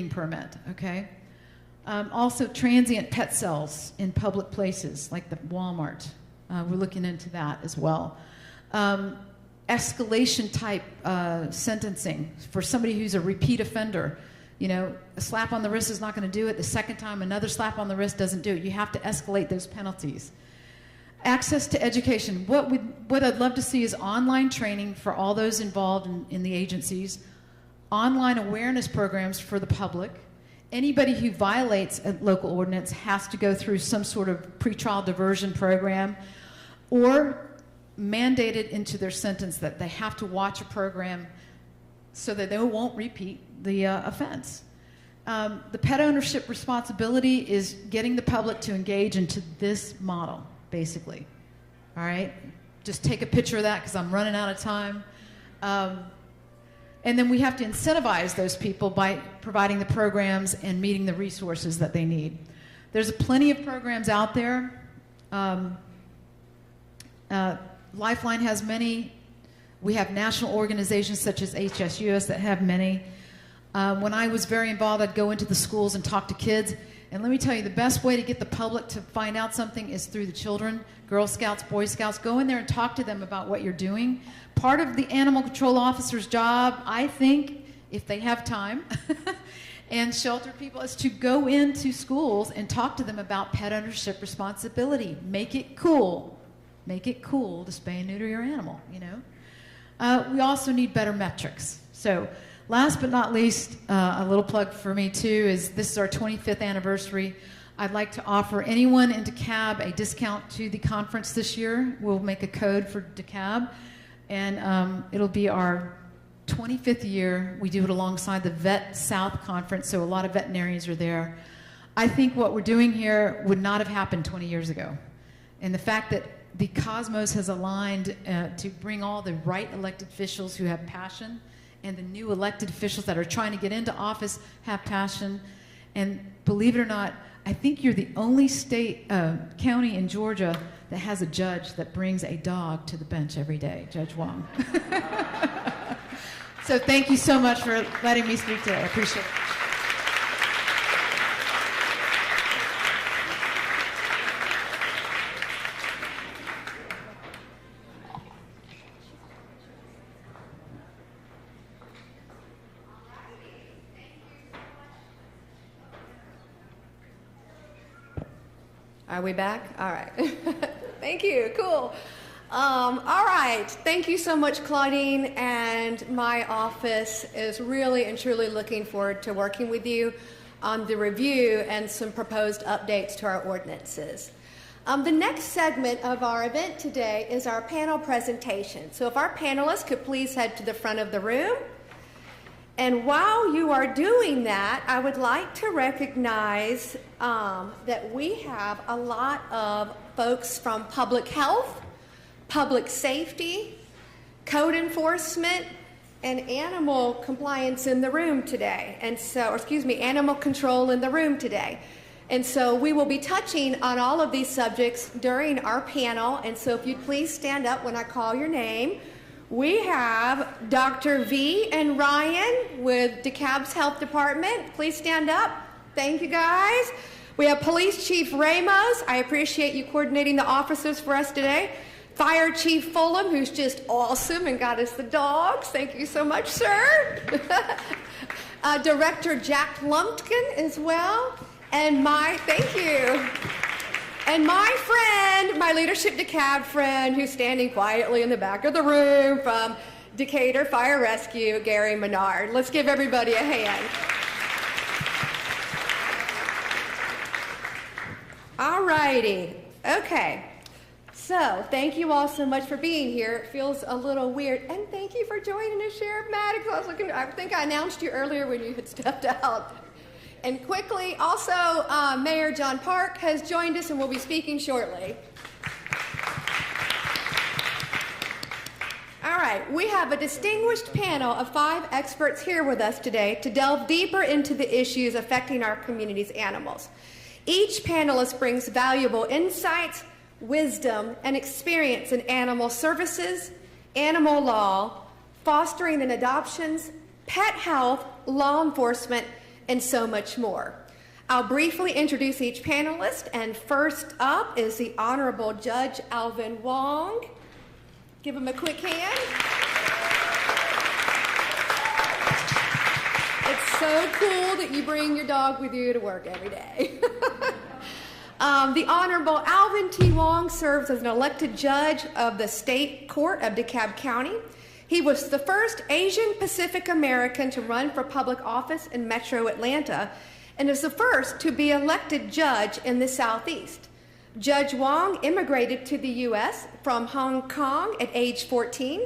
permit, okay? Also, transient pet cells in public places like the Walmart. We're looking into that as well. Escalation type sentencing for somebody who's a repeat offender. You know, a slap on the wrist is not going to do it. The second time, another slap on the wrist doesn't do it. You have to escalate those penalties. Access to education. What I'd love to see is online training for all those involved in the agencies, online awareness programs for the public. Anybody who violates a local ordinance has to go through some sort of pretrial diversion program or mandated into their sentence that they have to watch a program so that they won't repeat the offense. The pet ownership responsibility is getting the public to engage into this model, basically. All right? Just take a picture of that because I'm running out of time. And then we have to incentivize those people by providing the programs and meeting the resources that they need. There's plenty of programs out there. Lifeline has many. We have national organizations such as HSUS that have many. When I was very involved, I'd go into the schools and talk to kids. And let me tell you, the best way to get the public to find out something is through the children, Girl Scouts, Boy Scouts. Go in there and talk to them about what you're doing. Part of the animal control officer's job, I think, if they have time, and shelter people, is to go into schools and talk to them about pet ownership responsibility. Make it cool. Make it cool to spay and neuter your animal, you know. We also need better metrics. So last but not least, a little plug for me too is this is our 25th anniversary. I'd like to offer anyone in DeKalb a discount to the conference this year. We'll make a code for DeKalb, and it'll be our 25th year. We do it alongside the Vet South Conference, so a lot of veterinarians are there. I think what we're doing here would not have happened 20 years ago. And the fact that the cosmos has aligned to bring all the right elected officials who have passion, and the new elected officials that are trying to get into office have passion. And believe it or not, I think you're the only county in Georgia that has a judge that brings a dog to the bench every day, Judge Wong. So thank you so much for letting me speak today. I appreciate it. Are we back? All right. Thank you. Cool. All right. Thank you so much, Claudine. And my office is really and truly looking forward to working with you on the review and some proposed updates to our ordinances. The next segment of our event today is our panel presentation. So if our panelists could please head to the front of the room. And while you are doing that, I would like to recognize that we have a lot of folks from public health, public safety, code enforcement, and animal compliance in the room today. And so, or excuse me, animal control in the room today. And so we will be touching on all of these subjects during our panel. And so if you'd please stand up when I call your name. We have Dr. V and Ryan with DeKalb's Health Department. Please stand up. Thank you, guys. We have Police Chief Ramos. I appreciate you coordinating the officers for us today. Fire Chief Fulham, who's just awesome and got us the dogs. Thank you so much, sir. Director Jack Lumpkin as well. And thank you. And my friend, my Leadership DeKalb friend, who's standing quietly in the back of the room from Decatur Fire Rescue, Gary Menard. Let's give everybody a hand. All righty. Okay. So, thank you all so much for being here. It feels a little weird. And thank you for joining us, Sheriff Maddox. I think I announced you earlier when you had stepped out. And quickly, also, Mayor John Park has joined us and will be speaking shortly. All right, we have a distinguished panel of 5 experts here with us today to delve deeper into the issues affecting our community's animals. Each panelist brings valuable insights, wisdom, and experience in animal services, animal law, fostering and adoptions, pet health, law enforcement, and so much more. I'll briefly introduce each panelist, and first up is the Honorable Judge Alvin Wong. Give him a quick hand. It's so cool that you bring your dog with you to work every day. The Honorable Alvin T. Wong serves as an elected judge of the State Court of DeKalb County. He was the first Asian Pacific American to run for public office in Metro Atlanta and is the first to be elected judge in the Southeast. Judge Wong immigrated to the U.S. from Hong Kong at age 14.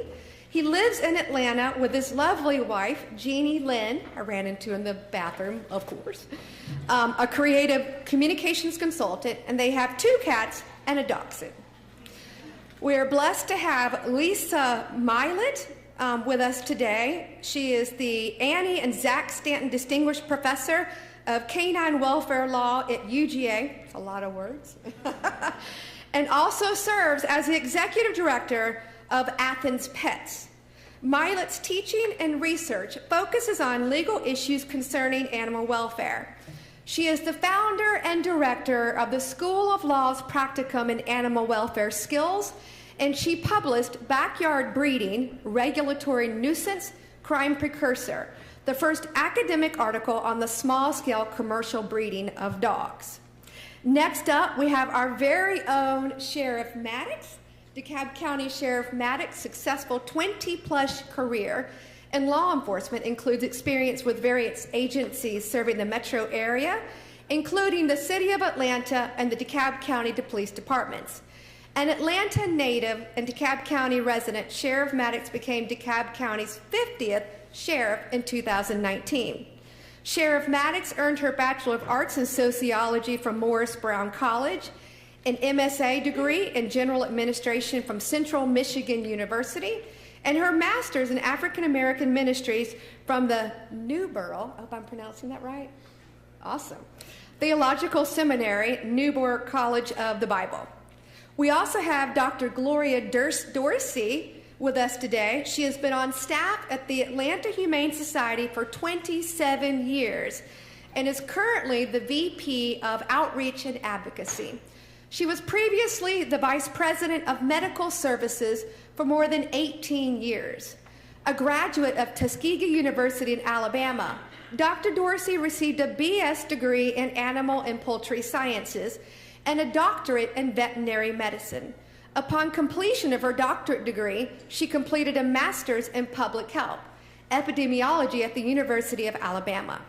He lives in Atlanta with his lovely wife, Jeannie Lynn, I ran into in the bathroom, of course, a creative communications consultant, and they have 2 cats and a dachshund. We are blessed to have Lisa Milet with us today. She is the Annie and Zach Stanton Distinguished Professor of Canine Welfare Law at UGA, it's a lot of words, and also serves as the Executive Director of Athens Pets. Milet's teaching and research focuses on legal issues concerning animal welfare. She is the founder and director of the School of Law's Practicum in Animal Welfare Skills, and she published Backyard Breeding, Regulatory Nuisance, Crime Precursor, the first academic article on the small-scale commercial breeding of dogs. Next up, we have our very own Sheriff Maddox. DeKalb County Sheriff Maddox's successful 20-plus career in law enforcement includes experience with various agencies serving the metro area, including the City of Atlanta and the DeKalb County Police Departments. An Atlanta native and DeKalb County resident, Sheriff Maddox became DeKalb County's 50th sheriff in 2019. Sheriff Maddox earned her Bachelor of Arts in Sociology from Morris Brown College, an MSA degree in General Administration from Central Michigan University, and her Master's in African American Ministries from the Newborough, I hope I'm pronouncing that right, awesome, Theological Seminary, Newborough College of the Bible. We also have Dr. Gloria Dorsey with us today. She has been on staff at the Atlanta Humane Society for 27 years and is currently the VP of Outreach and Advocacy. She was previously the Vice President of Medical Services for more than 18 years. A graduate of Tuskegee University in Alabama, Dr. Dorsey received a BS degree in Animal and Poultry Sciences and a doctorate in veterinary medicine. Upon completion of her doctorate degree, she completed a master's in public health, epidemiology at the University of Alabama.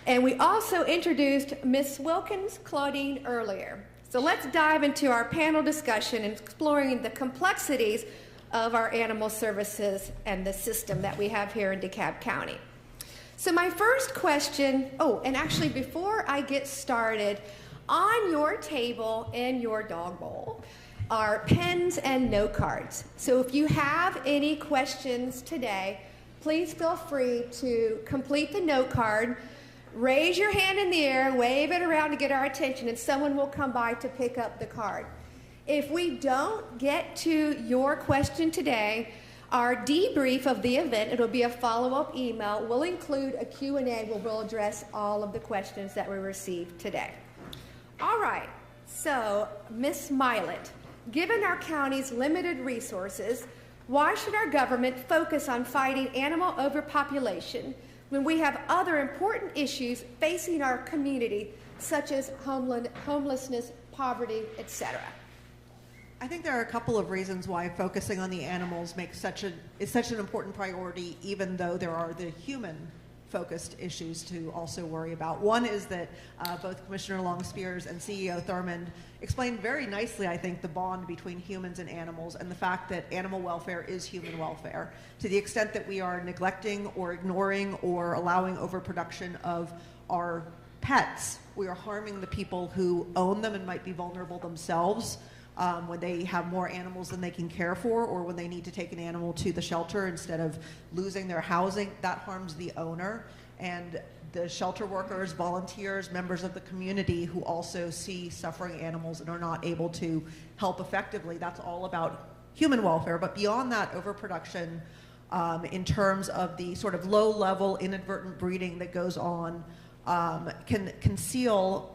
And we also introduced Ms. Wilkins Claudine earlier. So let's dive into our panel discussion and exploring the complexities of our animal services and the system that we have here in DeKalb County. So my first question, and actually before I get started, on your table in your dog bowl are pens and note cards. So if you have any questions today, please feel free to complete the note card, raise your hand in the air, wave it around to get our attention, and someone will come by to pick up the card. If we don't get to your question today, our debrief of the event, it'll be a follow-up email, will include a Q&A where we'll address all of the questions that we received today. All right, so Ms. Milet, given our county's limited resources, why should our government focus on fighting animal overpopulation when we have other important issues facing our community, such as homelessness, poverty, etc.? I think there are a couple of reasons why focusing on the animals is such an important priority, even though there are the human focused issues to also worry about. One is that both Commissioner Long-Spears and CEO Thurmond explained very nicely, I think, the bond between humans and animals and the fact that animal welfare is human welfare. To the extent that we are neglecting or ignoring or allowing overproduction of our pets, we are harming the people who own them and might be vulnerable themselves when they have more animals than they can care for, or when they need to take an animal to the shelter instead of losing their housing. That harms the owner. And the shelter workers, volunteers, members of the community who also see suffering animals and are not able to help effectively, that's all about human welfare. But beyond that, overproduction in terms of the sort of low-level inadvertent breeding that goes on can conceal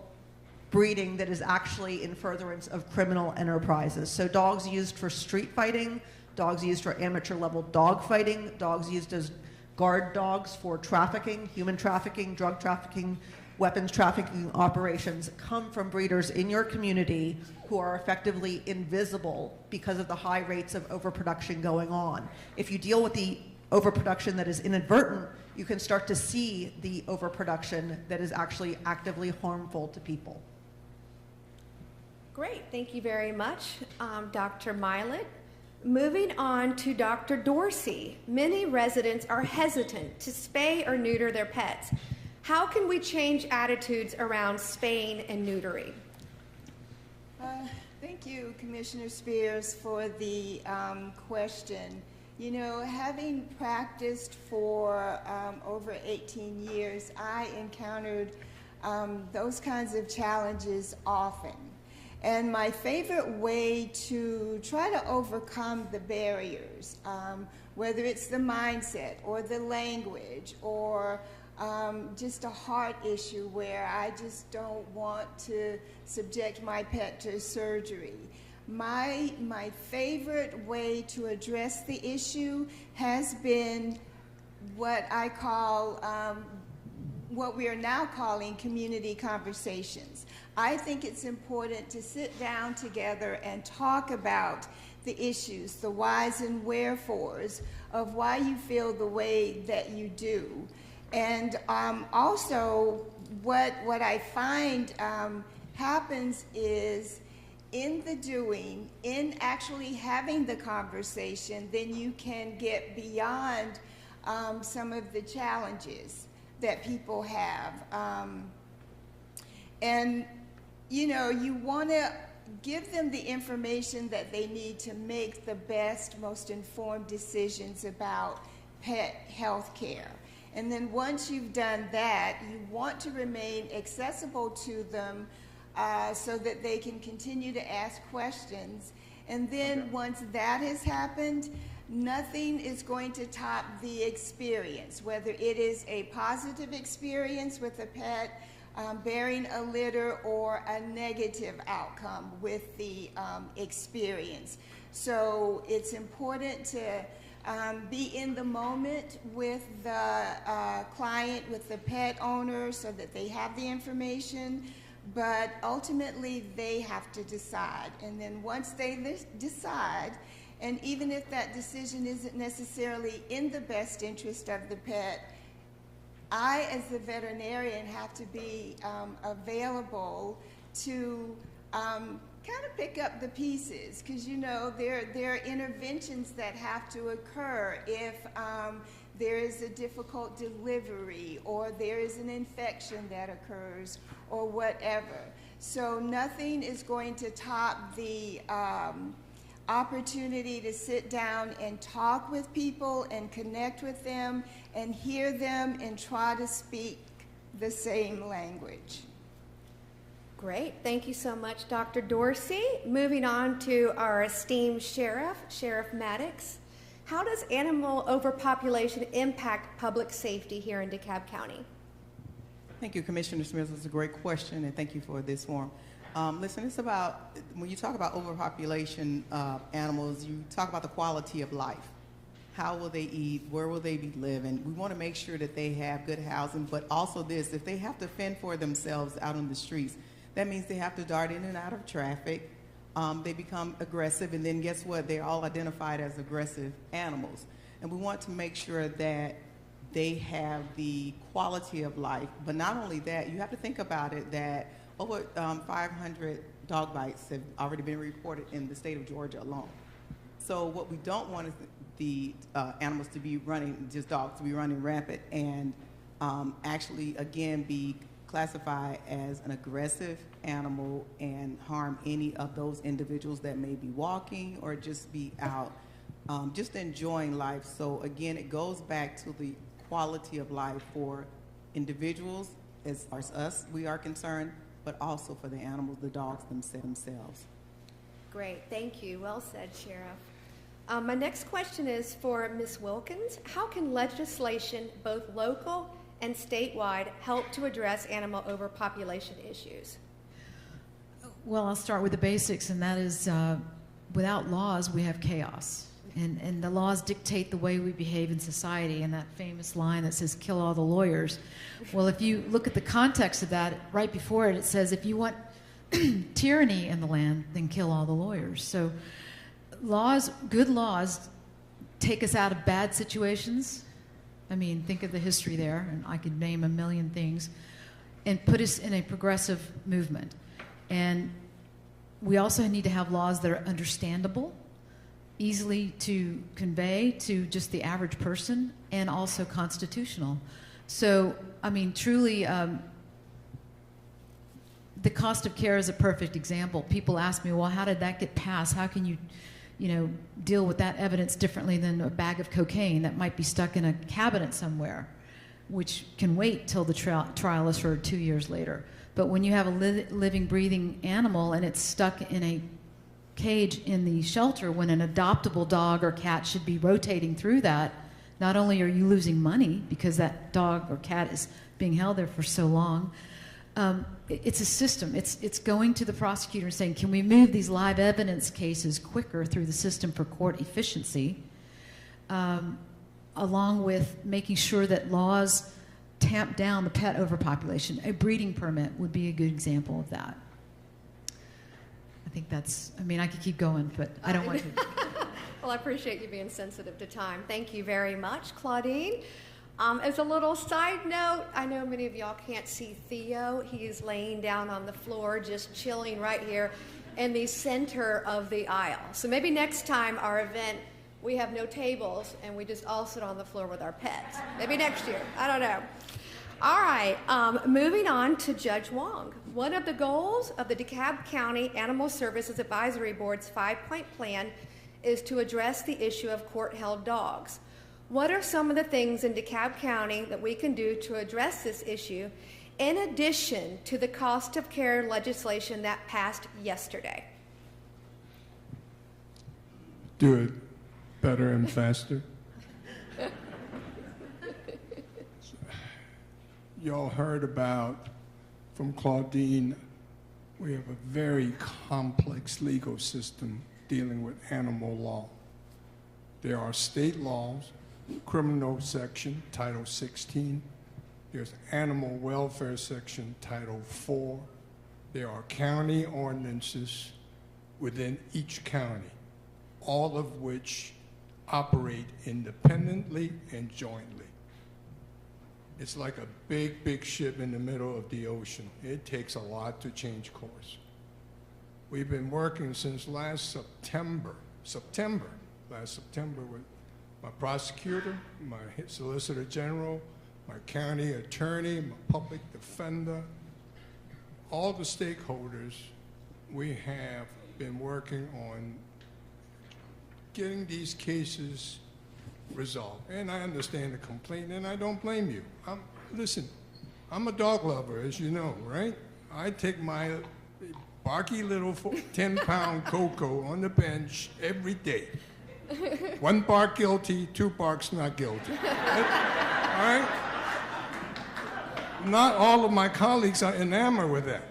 breeding that is actually in furtherance of criminal enterprises. So dogs used for street fighting, dogs used for amateur level dog fighting, dogs used as guard dogs for trafficking, human trafficking, drug trafficking, weapons trafficking operations come from breeders in your community who are effectively invisible because of the high rates of overproduction going on. If you deal with the overproduction that is inadvertent, you can start to see the overproduction that is actually actively harmful to people. Great, thank you very much, Dr. Milet. Moving on to Dr. Dorsey. Many residents are hesitant to spay or neuter their pets. How can we change attitudes around spaying and neutering? Thank you, Commissioner Spears, for the question. You know, having practiced for over 18 years, I encountered those kinds of challenges often. And my favorite way to try to overcome the barriers, whether it's the mindset or the language or just a heart issue where I just don't want to subject my pet to surgery. My favorite way to address the issue has been what I call, what we are now calling community conversations. I think it's important to sit down together and talk about the issues, the whys and wherefores of why you feel the way that you do. And also what I find happens is in the doing, in actually having the conversation, then you can get beyond some of the challenges that people have. And you know, you want to give them the information that they need to make the best, most informed decisions about pet health care. And then once you've done that, you want to remain accessible to them so that they can continue to ask questions. And then once that has happened, nothing is going to top the experience, whether it is a positive experience with a pet, bearing a litter, or a negative outcome with the experience. So it's important to be in the moment with the client, with the pet owner, so that they have the information, but ultimately they have to decide. And then once they decide, and even if that decision isn't necessarily in the best interest of the pet, I, as the veterinarian, have to be available to kind of pick up the pieces, because you know there are interventions that have to occur if there is a difficult delivery or there is an infection that occurs or whatever. So nothing is going to top the opportunity to sit down and talk with people and connect with them and hear them and try to speak the same language. Great, thank you so much, Dr. Dorsey. Moving on to our esteemed sheriff, Sheriff Maddox. How does animal overpopulation impact public safety here in DeKalb County? Thank you, Commissioner Smith. It's a great question, and thank you for this forum. Listen, it's about, when you talk about overpopulation animals, you talk about the quality of life. How will they eat? Where will they be living? We want to make sure that they have good housing, but also this, if they have to fend for themselves out on the streets, that means they have to dart in and out of traffic. They become aggressive, and then guess what? They're all identified as aggressive animals. And we want to make sure that they have the quality of life. But not only that, you have to think about it that over 500 dog bites have already been reported in the state of Georgia alone. So what we don't want is the animals to be running, just dogs to be running rampant and actually, again, be classified as an aggressive animal and harm any of those individuals that may be walking or just be out just enjoying life. So again, it goes back to the quality of life for individuals as far as us, we are concerned, but also for the animals, the dogs themselves. Great, thank you. Well said, Sheriff. My next question is for Ms. Wilkins. How can legislation, both local and statewide, help to address animal overpopulation issues? Well, I'll start with the basics, and that is without laws, we have chaos. And the laws dictate the way we behave in society, and that famous line that says, kill all the lawyers. Well, if you look at the context of that, right before it, it says, if you want tyranny in the land, then kill all the lawyers. So laws, good laws, take us out of bad situations. I mean, think of the history there, and I could name a million things, and put us in a progressive movement. And we also need to have laws that are understandable, easily to convey to just the average person, and also constitutional. So, I mean, truly, the cost of care is a perfect example. People ask me, well, how did that get passed? How can you deal with that evidence differently than a bag of cocaine that might be stuck in a cabinet somewhere, which can wait till the trial is heard 2 years later. But when you have a living, breathing animal and it's stuck in a cage in the shelter, when an adoptable dog or cat should be rotating through that, not only are you losing money because that dog or cat is being held there for so long, it's a system. It's going to the prosecutor and saying, can we move these live evidence cases quicker through the system for court efficiency, along with making sure that laws tamp down the pet overpopulation. A breeding permit would be a good example of that. I think that's, I mean, I could keep going, but I don't want to. Well, I appreciate you being sensitive to time. Thank you very much, Claudine. As a little side note, I know many of y'all can't see Theo. He is laying down on the floor, just chilling right here in the center of the aisle. So maybe next time our event, we have no tables and we just all sit on the floor with our pets. Maybe next year, I don't know. All right, moving on to Judge Wong. One of the goals of the DeKalb County Animal Services Advisory Board's 5-point plan is to address the issue of court-held dogs. What are some of the things in DeKalb County that we can do to address this issue, in addition to the cost of care legislation that passed yesterday? Do it better and faster. Y'all heard about from Claudine, we have a very complex legal system dealing with animal law. There are state laws, criminal section, Title 16. There's animal welfare section, Title 4. There are county ordinances within each county, all of which operate independently and jointly. It's like a big, big ship in the middle of the ocean. It takes a lot to change course. We've been working since last September with my prosecutor, my solicitor general, my county attorney, my public defender, all the stakeholders. We have been working on getting these cases resolved. And I understand the complaint, and I don't blame you. Listen, I'm a dog lover, as you know, right? I take my barky little 10-pound Coco on the bench every day. 1 bark guilty, 2 barks not guilty. All right? Not all of my colleagues are enamored with that.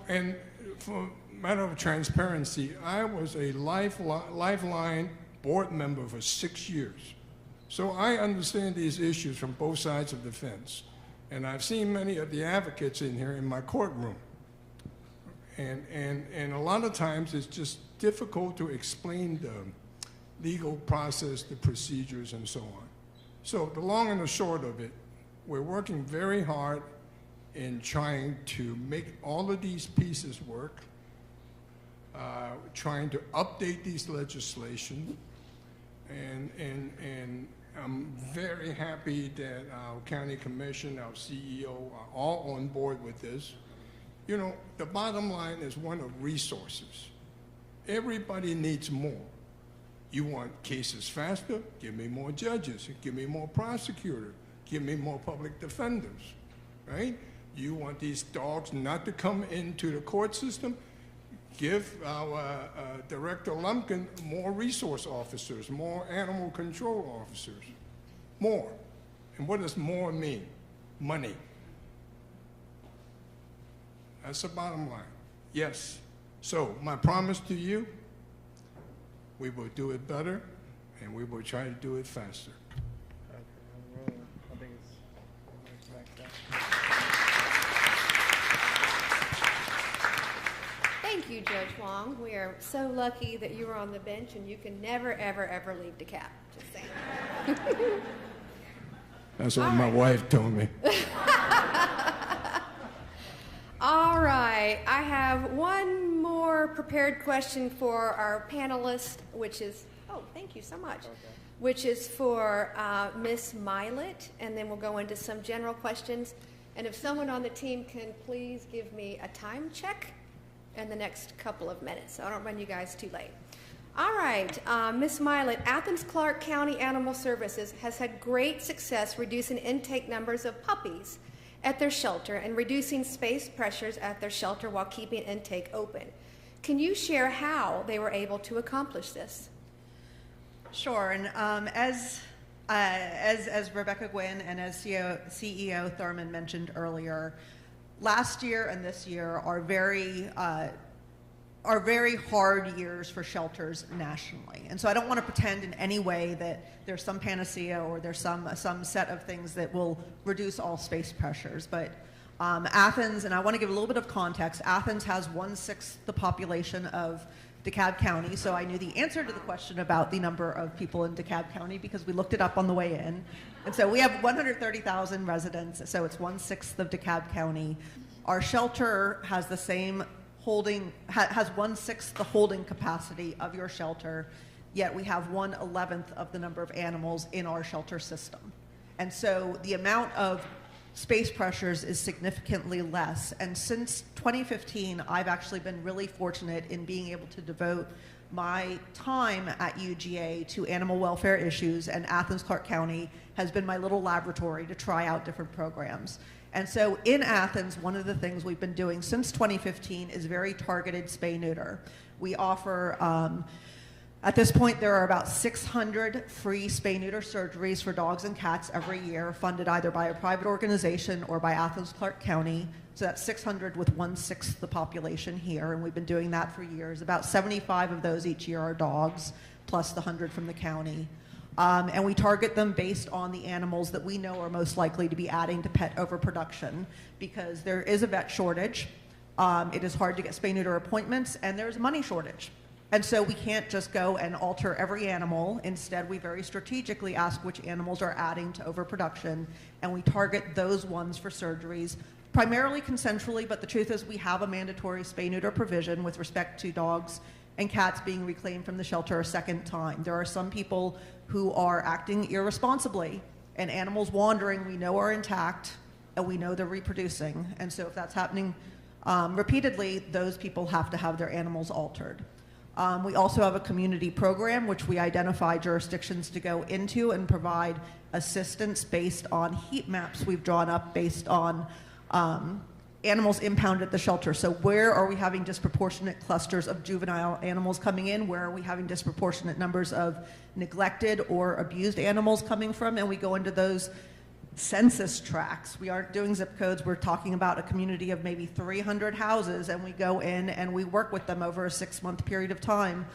And for a matter of transparency, I was a Lifeline board member for 6 years. So I understand these issues from both sides of the fence. And I've seen many of the advocates in here in my courtroom. And a lot of times it's just difficult to explain legal process, the procedures, and so on. So the long and the short of it, we're working very hard in trying to make all of these pieces work, trying to update these legislation, and I'm very happy that our county commission, our CEO are all on board with this. You know, the bottom line is one of resources. Everybody needs more. You want cases faster? Give me more judges. Give me more prosecutors. Give me more public defenders, right? You want these dogs not to come into the court system? Give our Director Lumpkin more resource officers, more animal control officers, more. And what does more mean? Money. That's the bottom line. Yes. So my promise to you, we will do it better, and we will try to do it faster. Thank you, Judge Wong. We are so lucky that you were on the bench, and you can never, ever, ever leave DeKalb. Just saying. That's what my wife told me. All right, I have one more prepared question for our panelist, which is, oh, thank you so much, which is for Ms. Milet, and then we'll go into some general questions. And if someone on the team can please give me a time check in the next couple of minutes, so I don't run you guys too late. All right, Ms. Milet, Athens-Clarke County Animal Services has had great success reducing intake numbers of puppies at their shelter and reducing space pressures at their shelter while keeping intake open. Can you share how they were able to accomplish this? Sure, and as Rebecca Gwynn and as CEO Thurman mentioned earlier, last year and this year are very hard years for shelters nationally. And so I don't want to pretend in any way that there's some panacea or there's some set of things that will reduce all space pressures. But Athens, and I want to give a little bit of context, Athens has 1/6 the population of DeKalb County, so I knew the answer to the question about the number of people in DeKalb County because we looked it up on the way in. And so we have 130,000 residents, so it's 1/6 of DeKalb County. Our shelter has the same has 1/6 the holding capacity of your shelter, yet we have 1/11 of the number of animals in our shelter system. And so the amount of space pressures is significantly less. And since 2015, I've actually been really fortunate in being able to devote my time at UGA to animal welfare issues, and Athens-Clarke County has been my little laboratory to try out different programs. And so in Athens, one of the things we've been doing since 2015 is very targeted spay-neuter. We offer, at this point, there are about 600 free spay-neuter surgeries for dogs and cats every year, funded either by a private organization or by Athens-Clarke County. So that's 600 with 1/6 the population here, and we've been doing that for years. About 75 of those each year are dogs, plus the 100 from the county. And we target them based on the animals that we know are most likely to be adding to pet overproduction, because there is a vet shortage. It is hard to get spay-neuter appointments, and there's a money shortage. And so we can't just go and alter every animal. Instead, we very strategically ask which animals are adding to overproduction, and we target those ones for surgeries, primarily consensually, but the truth is we have a mandatory spay-neuter provision with respect to dogs and cats being reclaimed from the shelter a second time. There are some people who are acting irresponsibly, and animals wandering we know are intact, and we know they're reproducing. And so if that's happening repeatedly, those people have to have their animals altered. We also have a community program which we identify jurisdictions to go into and provide assistance based on heat maps we've drawn up based on animals impounded at the shelter. So where are we having disproportionate clusters of juvenile animals coming in? Where are we having disproportionate numbers of neglected or abused animals coming from? And we go into those census tracts. We aren't doing zip codes. We're talking about a community of maybe 300 houses, and we go in and we work with them over a 6-month period of time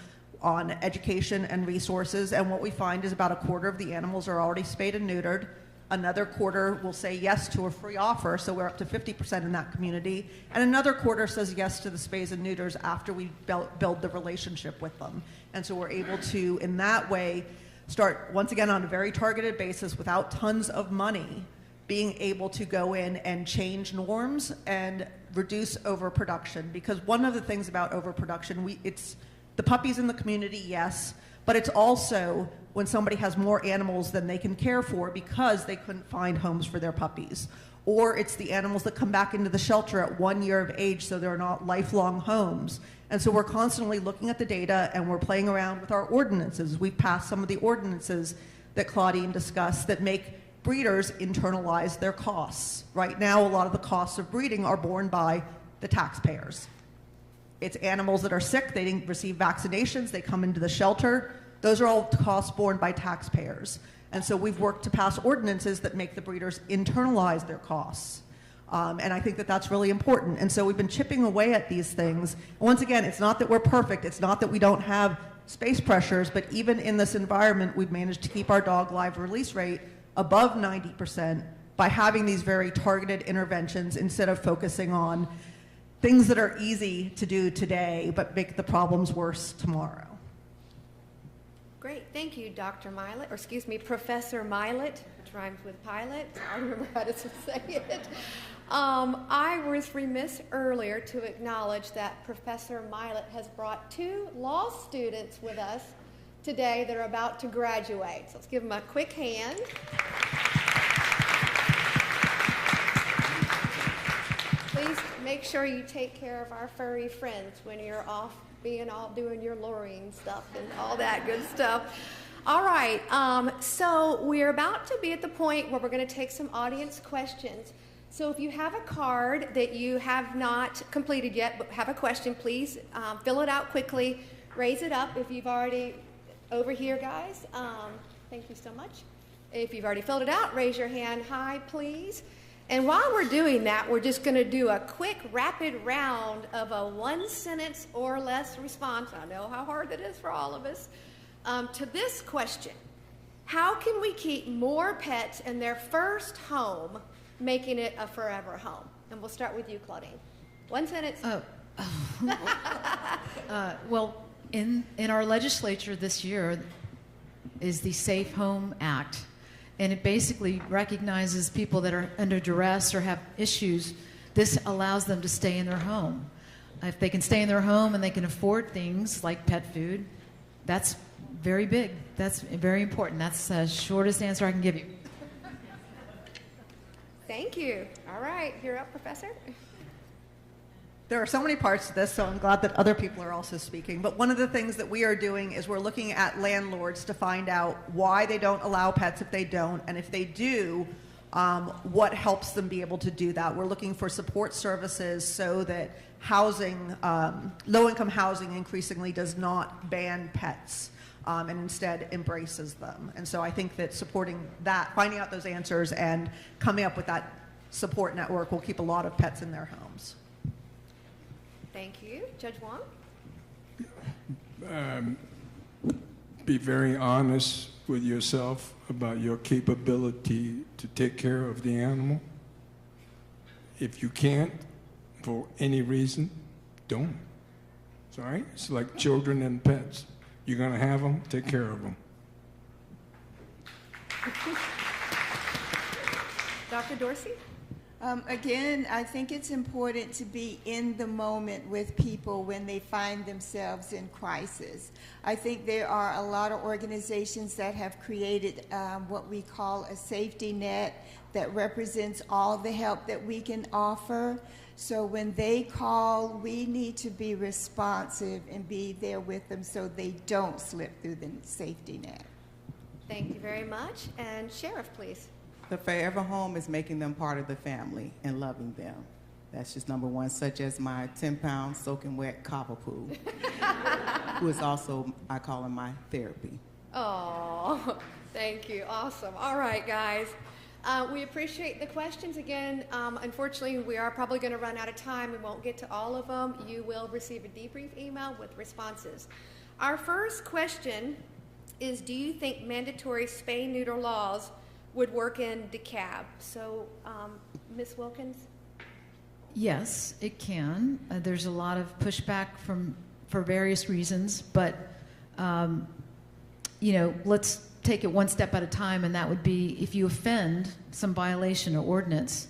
on education and resources. And what we find is about a quarter of the animals are already spayed and neutered. Another quarter will say yes to a free offer, so we're up to 50% in that community. And another quarter says yes to the spays and neuters after we build the relationship with them. And so we're able to, in that way, start, once again, on a very targeted basis without tons of money, being able to go in and change norms and reduce overproduction. Because one of the things about overproduction, it's the puppies in the community, yes, but it's also when somebody has more animals than they can care for because they couldn't find homes for their puppies. Or it's the animals that come back into the shelter at 1 year of age, so they're not lifelong homes. And so we're constantly looking at the data and we're playing around with our ordinances. We've passed some of the ordinances that Claudine discussed that make breeders internalize their costs. Right now, a lot of the costs of breeding are borne by the taxpayers. It's animals that are sick, they didn't receive vaccinations, they come into the shelter. Those are all costs borne by taxpayers. And so we've worked to pass ordinances that make the breeders internalize their costs. And I think that that's really important. And so we've been chipping away at these things. And once again, it's not that we're perfect. It's not that we don't have space pressures, but even in this environment, we've managed to keep our dog live release rate above 90% by having these very targeted interventions instead of focusing on things that are easy to do today but make the problems worse tomorrow. Great, thank you, Dr. Milet, or excuse me, Professor Milet, which rhymes with pilot. I don't remember how to say it. I was remiss earlier to acknowledge that Professor Milet has brought 2 law students with us today that are about to graduate. So let's give them a quick hand. Please make sure you take care of our furry friends when you're off doing your luring stuff and all that good stuff. All right, so we're about to be at the point where we're going to take some audience questions. So if you have a card that you have not completed yet but have a question, please fill it out quickly, raise it up if you've already, over here guys, thank you so much. If you've already filled it out, raise your hand high please. And while we're doing that, we're just going to do a quick, rapid round of a 1-sentence or less response. I know how hard that is for all of us. To this question, how can we keep more pets in their first home, making it a forever home? And we'll start with you, Claudine. 1 sentence. Well, in our legislature this year is the Safe Home Act. And it basically recognizes people that are under duress or have issues. This allows them to stay in their home. If they can stay in their home and they can afford things like pet food, that's very big. That's very important. That's the shortest answer I can give you. Thank you. All right, you're up, Professor. There are so many parts to this, so I'm glad that other people are also speaking. But one of the things that we are doing is we're looking at landlords to find out why they don't allow pets if they don't, and if they do, what helps them be able to do that. We're looking for support services so that housing, low-income housing increasingly does not ban pets and instead embraces them. And so I think that supporting that, finding out those answers and coming up with that support network will keep a lot of pets in their homes. Thank you. Judge Wong? Be very honest with yourself about your capability to take care of the animal. If you can't, for any reason, don't. It's all right? It's like children and pets. You're going to have them, take care of them. Dr. Dorsey? Again, I think it's important to be in the moment with people when they find themselves in crisis. I think there are a lot of organizations that have created what we call a safety net that represents all the help that we can offer. So when they call, we need to be responsive and be there with them so they don't slip through the safety net. Thank you very much. And Sheriff, please. The forever home is making them part of the family and loving them. That's just number one, such as my 10-pound soaking wet cockapoo, who is also, I call him my therapy. Oh, thank you. Awesome. All right, guys. We appreciate the questions again. Unfortunately, we are probably going to run out of time. We won't get to all of them. You will receive a debrief email with responses. Our first question is, do you think mandatory spay-neuter laws would work in DeKalb. So, Ms. Wilkins? Yes, it can. There's a lot of pushback for various reasons, but let's take it one step at a time, and that would be if you offend some violation or ordinance,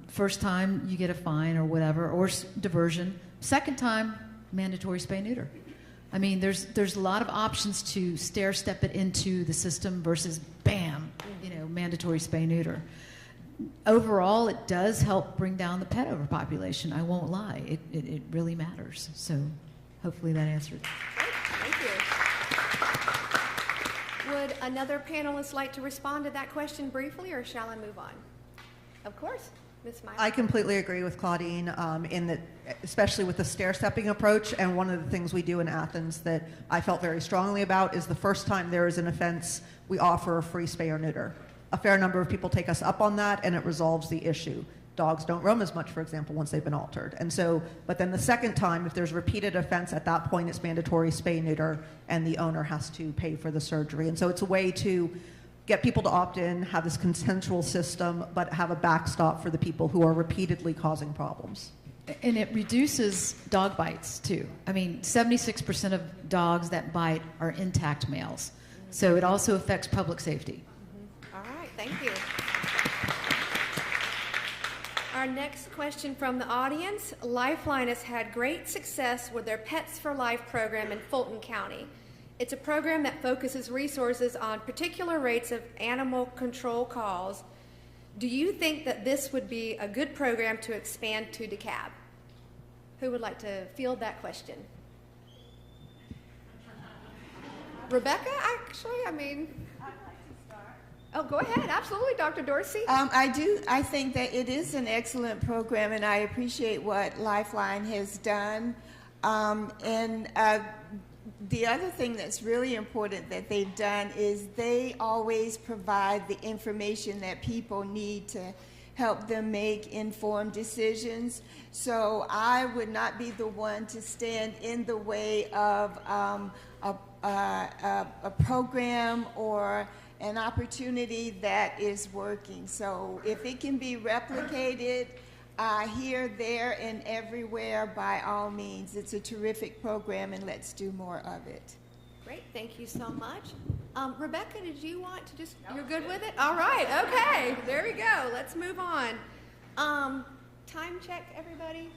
first time you get a fine or whatever, or diversion. Second time, mandatory spay-neuter. I mean, there's a lot of options to stair-step it into the system versus bam, mandatory spay-neuter. Overall, it does help bring down the pet overpopulation. I won't lie. It really matters. So hopefully that answered. Thank you. Would another panelist like to respond to that question briefly, or shall I move on? Of course. Ms. Meyer. I completely agree with Claudine in that, especially with the stair-stepping approach. And one of the things we do in Athens that I felt very strongly about is the first time there is an offense, we offer a free spay or neuter. A fair number of people take us up on that, and it resolves the issue. Dogs don't roam as much, for example, once they've been altered. And so, but then the second time, if there's repeated offense, at that point it's mandatory spay neuter, and the owner has to pay for the surgery. And so it's a way to get people to opt in, have this consensual system, but have a backstop for the people who are repeatedly causing problems. And it reduces dog bites, too. I mean, 76% of dogs that bite are intact males. So it also affects public safety. All right, thank you. Our next question from the audience. Lifeline has had great success with their Pets for Life program in Fulton County. It's a program that focuses resources on particular rates of animal control calls. Do you think that this would be a good program to expand to DeKalb? Who would like to field that question? Rebecca, actually, I mean. I'd like to start. Oh, go ahead. Absolutely, Dr. Dorsey. I think that it is an excellent program, and I appreciate what Lifeline has done. The other thing that's really important that they've done is they always provide the information that people need to help them make informed decisions. So I would not be the one to stand in the way of a program or an opportunity that is working. So if it can be replicated here, there, and everywhere, by all means. It's a terrific program, and let's do more of it. Great, thank you so much. Rebecca, did you want to just, you're good with it? All right, okay, there we go. Let's move on. Time check, everybody.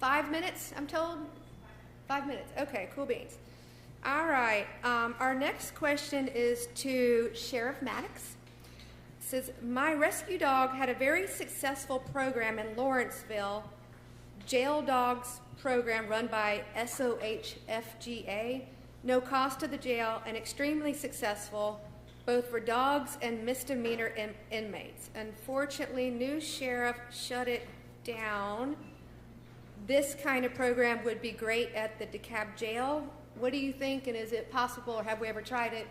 5 minutes, I'm told? 5 minutes, okay, cool beans. All right, our next question is to Sheriff Maddox. It says, my rescue dog had a very successful program in Lawrenceville, Jail Dogs program run by SOHFGA, no cost to the jail, and extremely successful both for dogs and misdemeanor inmates. Unfortunately, new sheriff shut it down. This kind of program would be great at the DeKalb jail. What do you think, and is it possible, or have we ever tried it?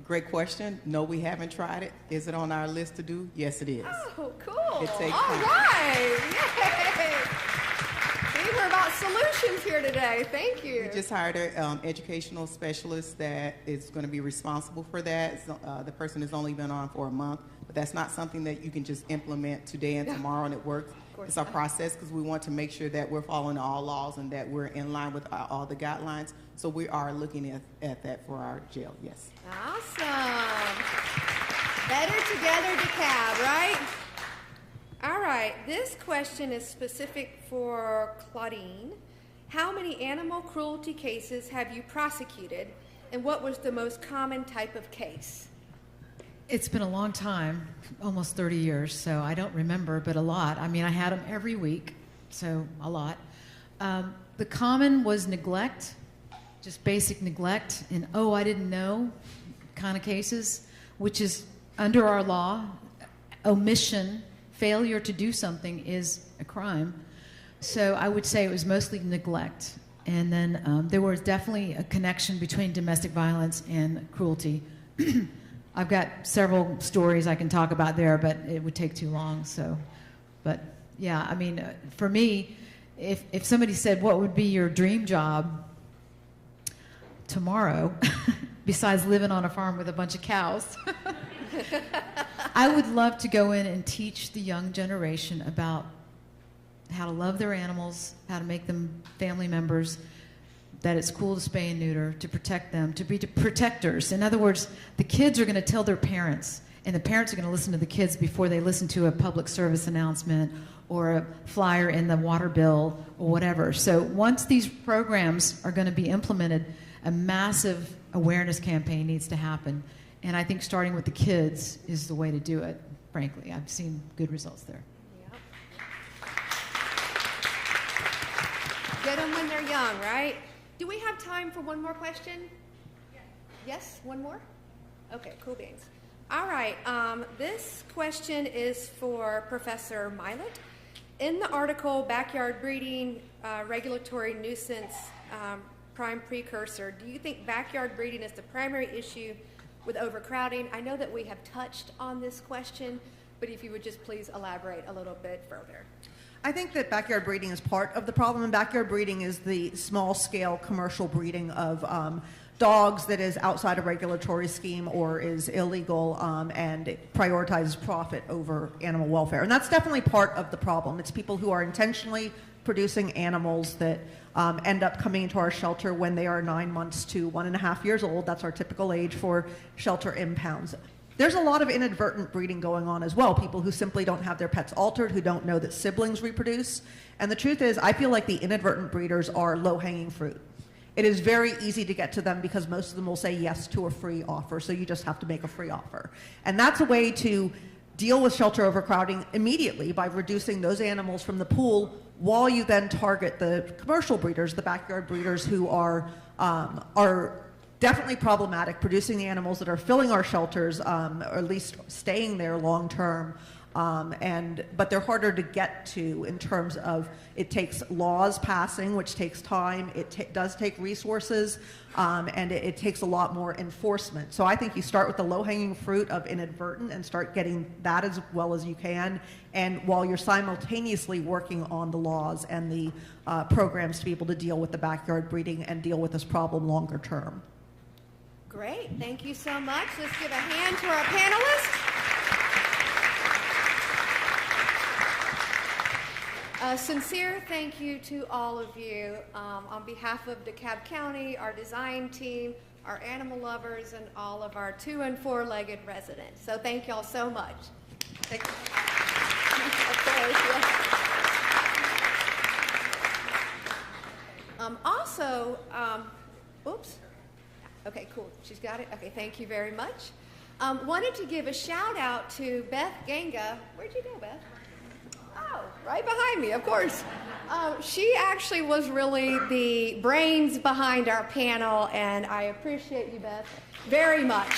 Great question. No, we haven't tried it. Is it on our list to do? Yes, it is. Oh, cool. It takes All time. right. Yay. See, we're about solutions here today. Thank you. We just hired an educational specialist that is going to be responsible for that. The person has only been on for a month, but that's not something that you can just implement today and tomorrow and it works. It's a process because we want to make sure that we're following all laws and that we're in line with all the guidelines. So we are looking at that for our jail, yes. Awesome. Better together DeKalb, right? All right, this question is specific for Claudine. How many animal cruelty cases have you prosecuted, and what was the most common type of case? It's been a long time, almost 30 years, so I don't remember, but a lot. I mean, I had them every week, so a lot. The common was neglect, just basic neglect, and oh, I didn't know kind of cases, which is under our law, omission, failure to do something is a crime. So I would say it was mostly neglect. And then there was definitely a connection between domestic violence and cruelty. I've got several stories I can talk about there, but it would take too long. So, but yeah, I mean, for me, if somebody said, what would be your dream job tomorrow, besides living on a farm with a bunch of cows. I would love to go in and teach the young generation about how to love their animals, how to make them family members, that it's cool to spay and neuter, to protect them, to be protectors. In other words, the kids are going to tell their parents, and the parents are going to listen to the kids before they listen to a public service announcement or a flyer in the water bill or whatever. So once these programs are going to be implemented, a massive awareness campaign needs to happen. And I think starting with the kids is the way to do it, frankly. I've seen good results there. Get them when they're young, right? Do we have time for one more question? Yes, one more? Okay, cool beans. All right, this question is for Professor Milet. In the article, Backyard Breeding, Regulatory Nuisance, Prime Precursor, do you think backyard breeding is the primary issue with overcrowding? I know that we have touched on this question, but if you would just please elaborate a little bit further. I think that backyard breeding is part of the problem, and backyard breeding is the small-scale commercial breeding of dogs that is outside a regulatory scheme or is illegal, and it prioritizes profit over animal welfare. And that's definitely part of the problem. It's people who are intentionally producing animals that end up coming into our shelter when they are 9 months to 1.5 years old. That's our typical age for shelter impounds. There's a lot of inadvertent breeding going on as well, people who simply don't have their pets altered, who don't know that siblings reproduce. And the truth is, I feel like the inadvertent breeders are low-hanging fruit. It is very easy to get to them because most of them will say yes to a free offer, so you just have to make a free offer. And that's a way to deal with shelter overcrowding immediately by reducing those animals from the pool while you then target the commercial breeders, the backyard breeders who are definitely problematic, producing the animals that are filling our shelters, or at least staying there long term. But they're harder to get to in terms of it takes laws passing, which takes time. It does take resources, and it takes a lot more enforcement. So I think you start with the low-hanging fruit of inadvertent and start getting that as well as you can, and while you're simultaneously working on the laws and the programs to be able to deal with the backyard breeding and deal with this problem longer term. Great, thank you so much. Let's give a hand to our panelists. A sincere thank you to all of you on behalf of DeKalb County, our design team, our animal lovers, and all of our 2- and 4-legged residents. So thank y'all so much. Thank you. Of course, yeah. Also, oops. Okay, cool. She's got it. Okay, thank you very much. Wanted to give a shout out to Beth Ganga. Where'd you go, Beth? Oh, right behind me, of course. She actually was really the brains behind our panel, and I appreciate you, Beth, very much.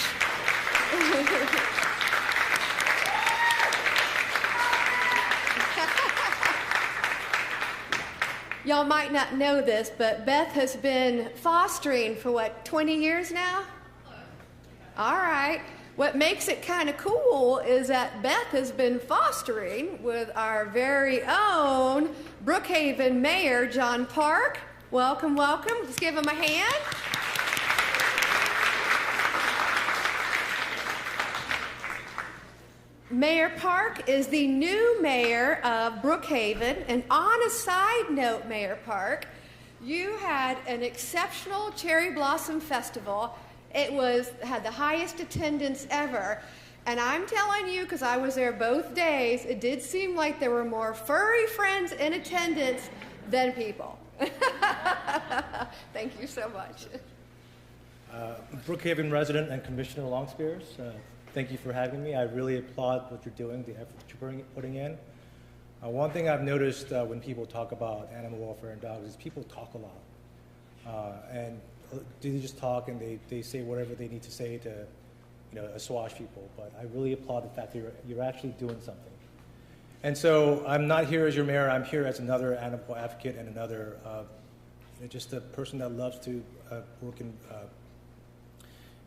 Y'all might not know this, but Beth has been fostering for, what, 20 years now? All right. What makes it kind of cool is that Beth has been fostering with our very own Brookhaven Mayor, John Park. Welcome, welcome. Let's give him a hand. Mayor Park is the new mayor of Brookhaven. And on a side note, Mayor Park, you had an exceptional Cherry Blossom Festival. It had the highest attendance ever. And I'm telling you, because I was there both days, it did seem like there were more furry friends in attendance than people. Thank you so much. Brookhaven resident and Commissioner Longspears, thank you for having me. I really applaud what you're doing, the effort you're putting in. One thing I've noticed when people talk about animal welfare and dogs is people talk a lot. And they just talk and they say whatever they need to say to, assuage people. But I really applaud the fact that you're actually doing something. And so I'm not here as your mayor. I'm here as another animal advocate and another, just a person that loves to work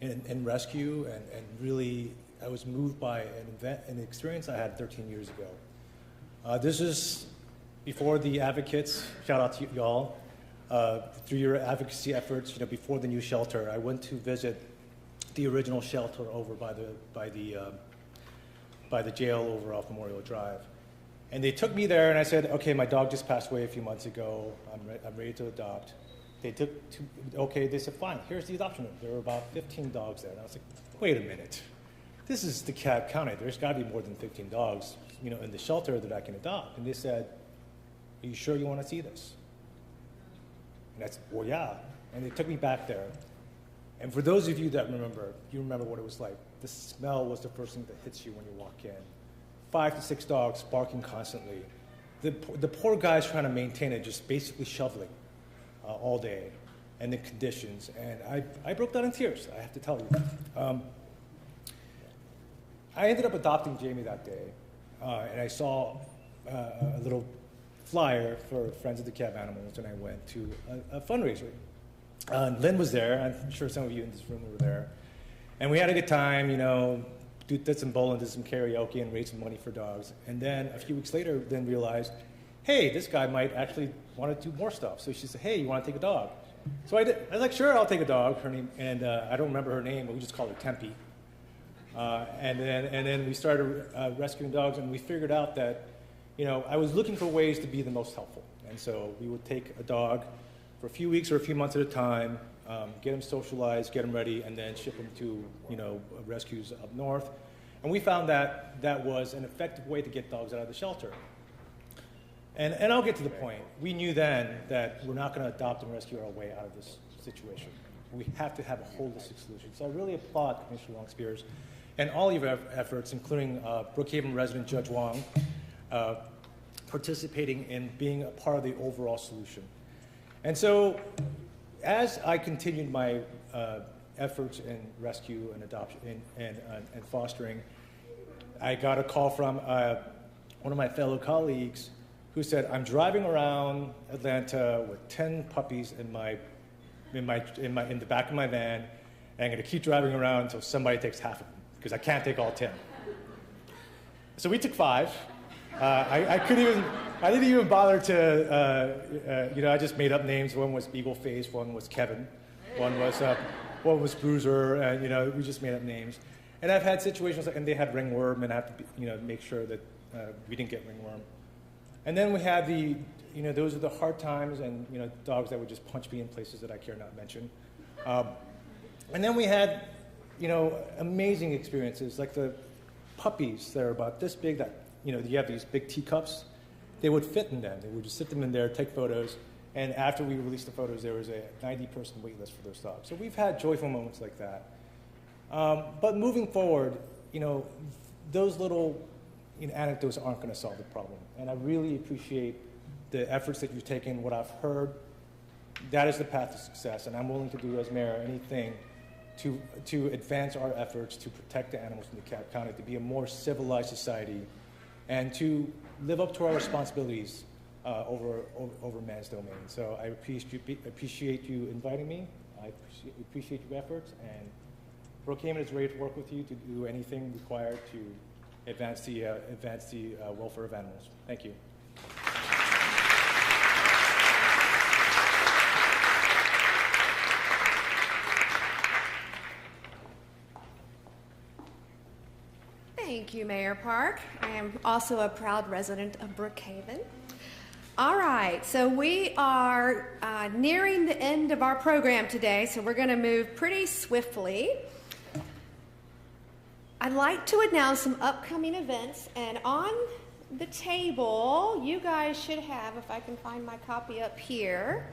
in rescue. And really, I was moved by an experience I had 13 years ago. This is before the advocates. Shout out to y'all. Through your advocacy efforts, before the new shelter, I went to visit the original shelter over by the jail over off Memorial Drive. And they took me there, and I said, okay, my dog just passed away a few months ago. I'm ready to adopt. They said, fine, here's the adoption room. There were about 15 dogs there. And I was like, wait a minute. This is DeKalb County. There's got to be more than 15 dogs, in the shelter that I can adopt. And they said, are you sure you want to see this? And I said, well, yeah. And they took me back there. And for those of you that remember, you remember what it was like. The smell was the first thing that hits you when you walk in. 5 to 6 dogs barking constantly. The poor guys trying to maintain it, just basically shoveling all day, and the conditions. And I broke down in tears, I have to tell you. I ended up adopting Jamie that day, and I saw a little flyer for Friends of DeKalb Animals, and I went to a fundraiser. Lynn was there. I'm sure some of you in this room were there. And we had a good time, did some bowling, did some karaoke, and raised some money for dogs. And then a few weeks later, Lynn realized, hey, this guy might actually want to do more stuff. So she said, hey, you want to take a dog? So I did. I was like, sure, I'll take a dog. Her name, and I don't remember her name, but we just called her Tempe. And then we started rescuing dogs, and we figured out that, I was looking for ways to be the most helpful. And so we would take a dog for a few weeks or a few months at a time, get them socialized, get them ready, and then ship them to, rescues up north. And we found that that was an effective way to get dogs out of the shelter. And I'll get to the point. We knew then that we're not going to adopt and rescue our way out of this situation. We have to have a holistic solution. So I really applaud Commissioner Long-Spears and all of your efforts, including Brookhaven resident Judge Wong, participating in being a part of the overall solution. And so as I continued my efforts in rescue and adoption and fostering, I got a call from one of my fellow colleagues who said, I'm driving around Atlanta with 10 puppies in the back of my van, and I'm going to keep driving around until somebody takes half of them, because I can't take all 10. So we took 5. I didn't even bother to, I just made up names. One was Eagle Face, one was Kevin, one was Bruiser, and we just made up names. And I've had situations, and they had ringworm, and I have to, make sure that we didn't get ringworm. And then we had those are the hard times, and dogs that would just punch me in places that I care not mention. And then we had, amazing experiences, like the puppies that are about this big. That you have these big teacups. They would fit in them. They would just sit them in there, take photos, and after we released the photos, there was a 90-person wait list for those dogs. So we've had joyful moments like that. But moving forward, those little anecdotes aren't going to solve the problem. And I really appreciate the efforts that you've taken, what I've heard. That is the path to success, and I'm willing to do as mayor anything to advance our efforts to protect the animals in DeKalb County, to be a more civilized society, and to live up to our responsibilities over man's domain. So I appreciate you inviting me. I appreciate your efforts, and Brookhaven is ready to work with you to do anything required to advance the welfare of animals. Thank you. Thank you, Mayor Park. I am also a proud resident of Brookhaven. All right, so we are nearing the end of our program today, so we're going to move pretty swiftly. I'd like to announce some upcoming events, and on the table, you guys should have, if I can find my copy up here,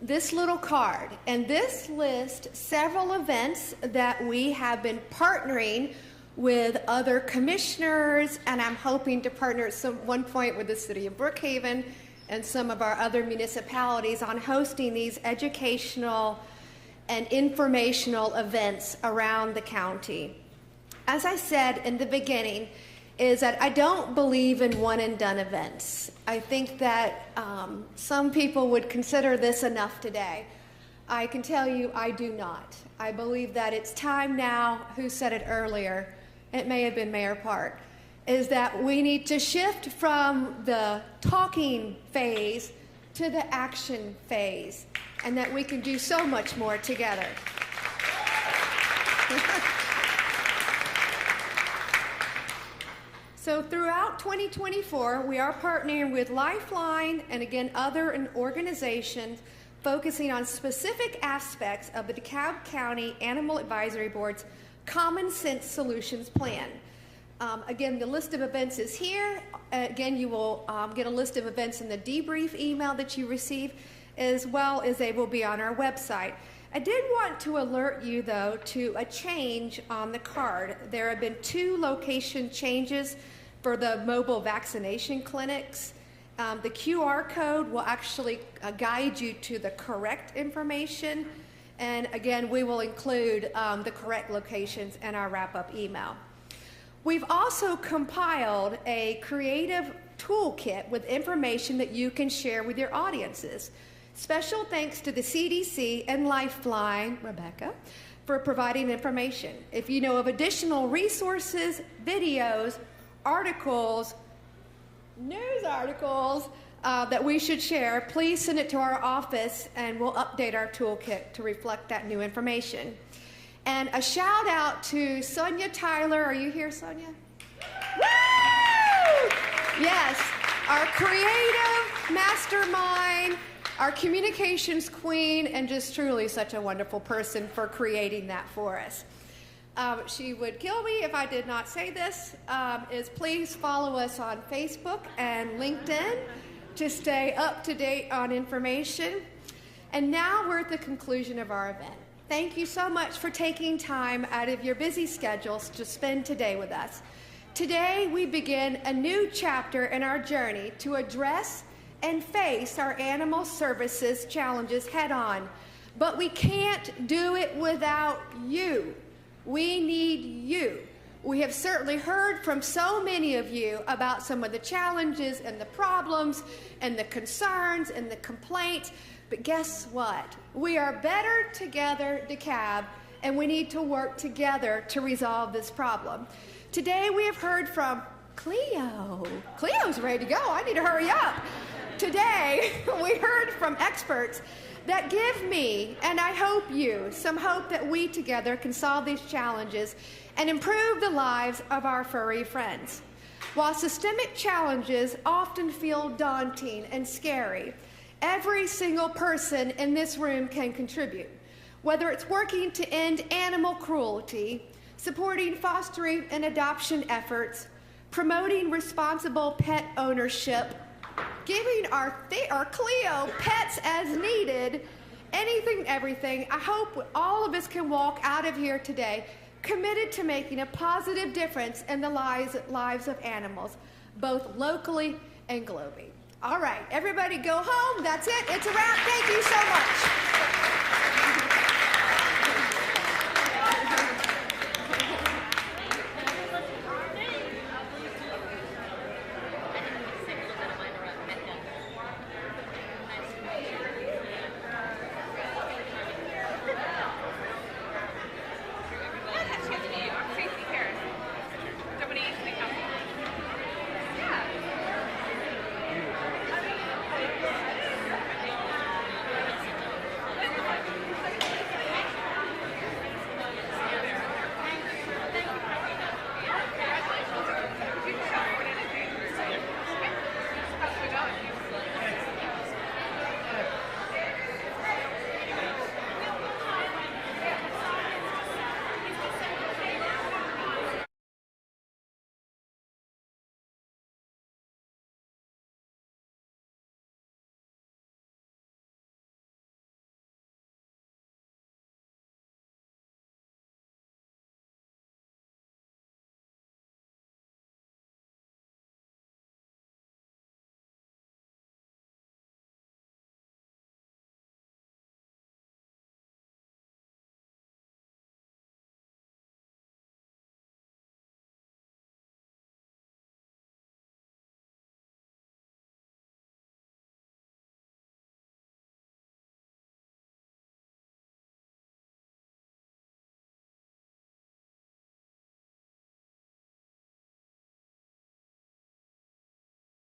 this little card. And this lists several events that we have been partnering with other commissioners, and I'm hoping to partner at one point with the city of Brookhaven and some of our other municipalities on hosting these educational and informational events around the county. As I said in the beginning, is that I don't believe in one and done events. I think that some people would consider this enough today. I can tell you I do not. I believe that it's time now, who said it earlier, it may have been Mayor Park, is that we need to shift from the talking phase to the action phase, and that we can do so much more together. So throughout 2024, we are partnering with Lifeline and again other organizations focusing on specific aspects of the DeKalb County Animal Advisory Board's Common Sense Solutions Plan. Again, the list of events is here. Again, you will get a list of events in the debrief email that you receive, as well as they will be on our website. I did want to alert you, though, to a change on the card. There have been 2 location changes for the mobile vaccination clinics. The QR code will actually guide you to the correct information. And again, we will include the correct locations in our wrap-up email. We've also compiled a creative toolkit with information that you can share with your audiences. Special thanks to the CDC and Lifeline, Rebecca, for providing information. If you know of additional resources, videos, articles, news articles that we should share, please send it to our office and we'll update our toolkit to reflect that new information. And a shout out to Sonia Tyler. Are you here, Sonia? Woo! Yes, our creative mastermind, our communications queen, and just truly such a wonderful person for creating that for us. She would kill me if I did not say this, is please follow us on Facebook and LinkedIn to stay up to date on information. And now we're at the conclusion of our event. Thank you so much for taking time out of your busy schedules to spend today with us. Today we begin a new chapter in our journey to address and face our animal services challenges head on. But we can't do it without you. We need you. We have certainly heard from so many of you about some of the challenges and the problems and the concerns and the complaints. But guess what? We are better together, DeKalb, and we need to work together to resolve this problem. Today we have heard from Cleo. Cleo's ready to go. I need to hurry up. Today we heard from experts that give me, and I hope you, some hope that we together can solve these challenges and improve the lives of our furry friends. While systemic challenges often feel daunting and scary, every single person in this room can contribute. Whether it's working to end animal cruelty, supporting fostering and adoption efforts, promoting responsible pet ownership, giving our Cleo pets as needed, anything, everything. I hope all of us can walk out of here today committed to making a positive difference in the lives of animals, both locally and globally. All right, everybody go home. That's it. It's a wrap. Thank you so much.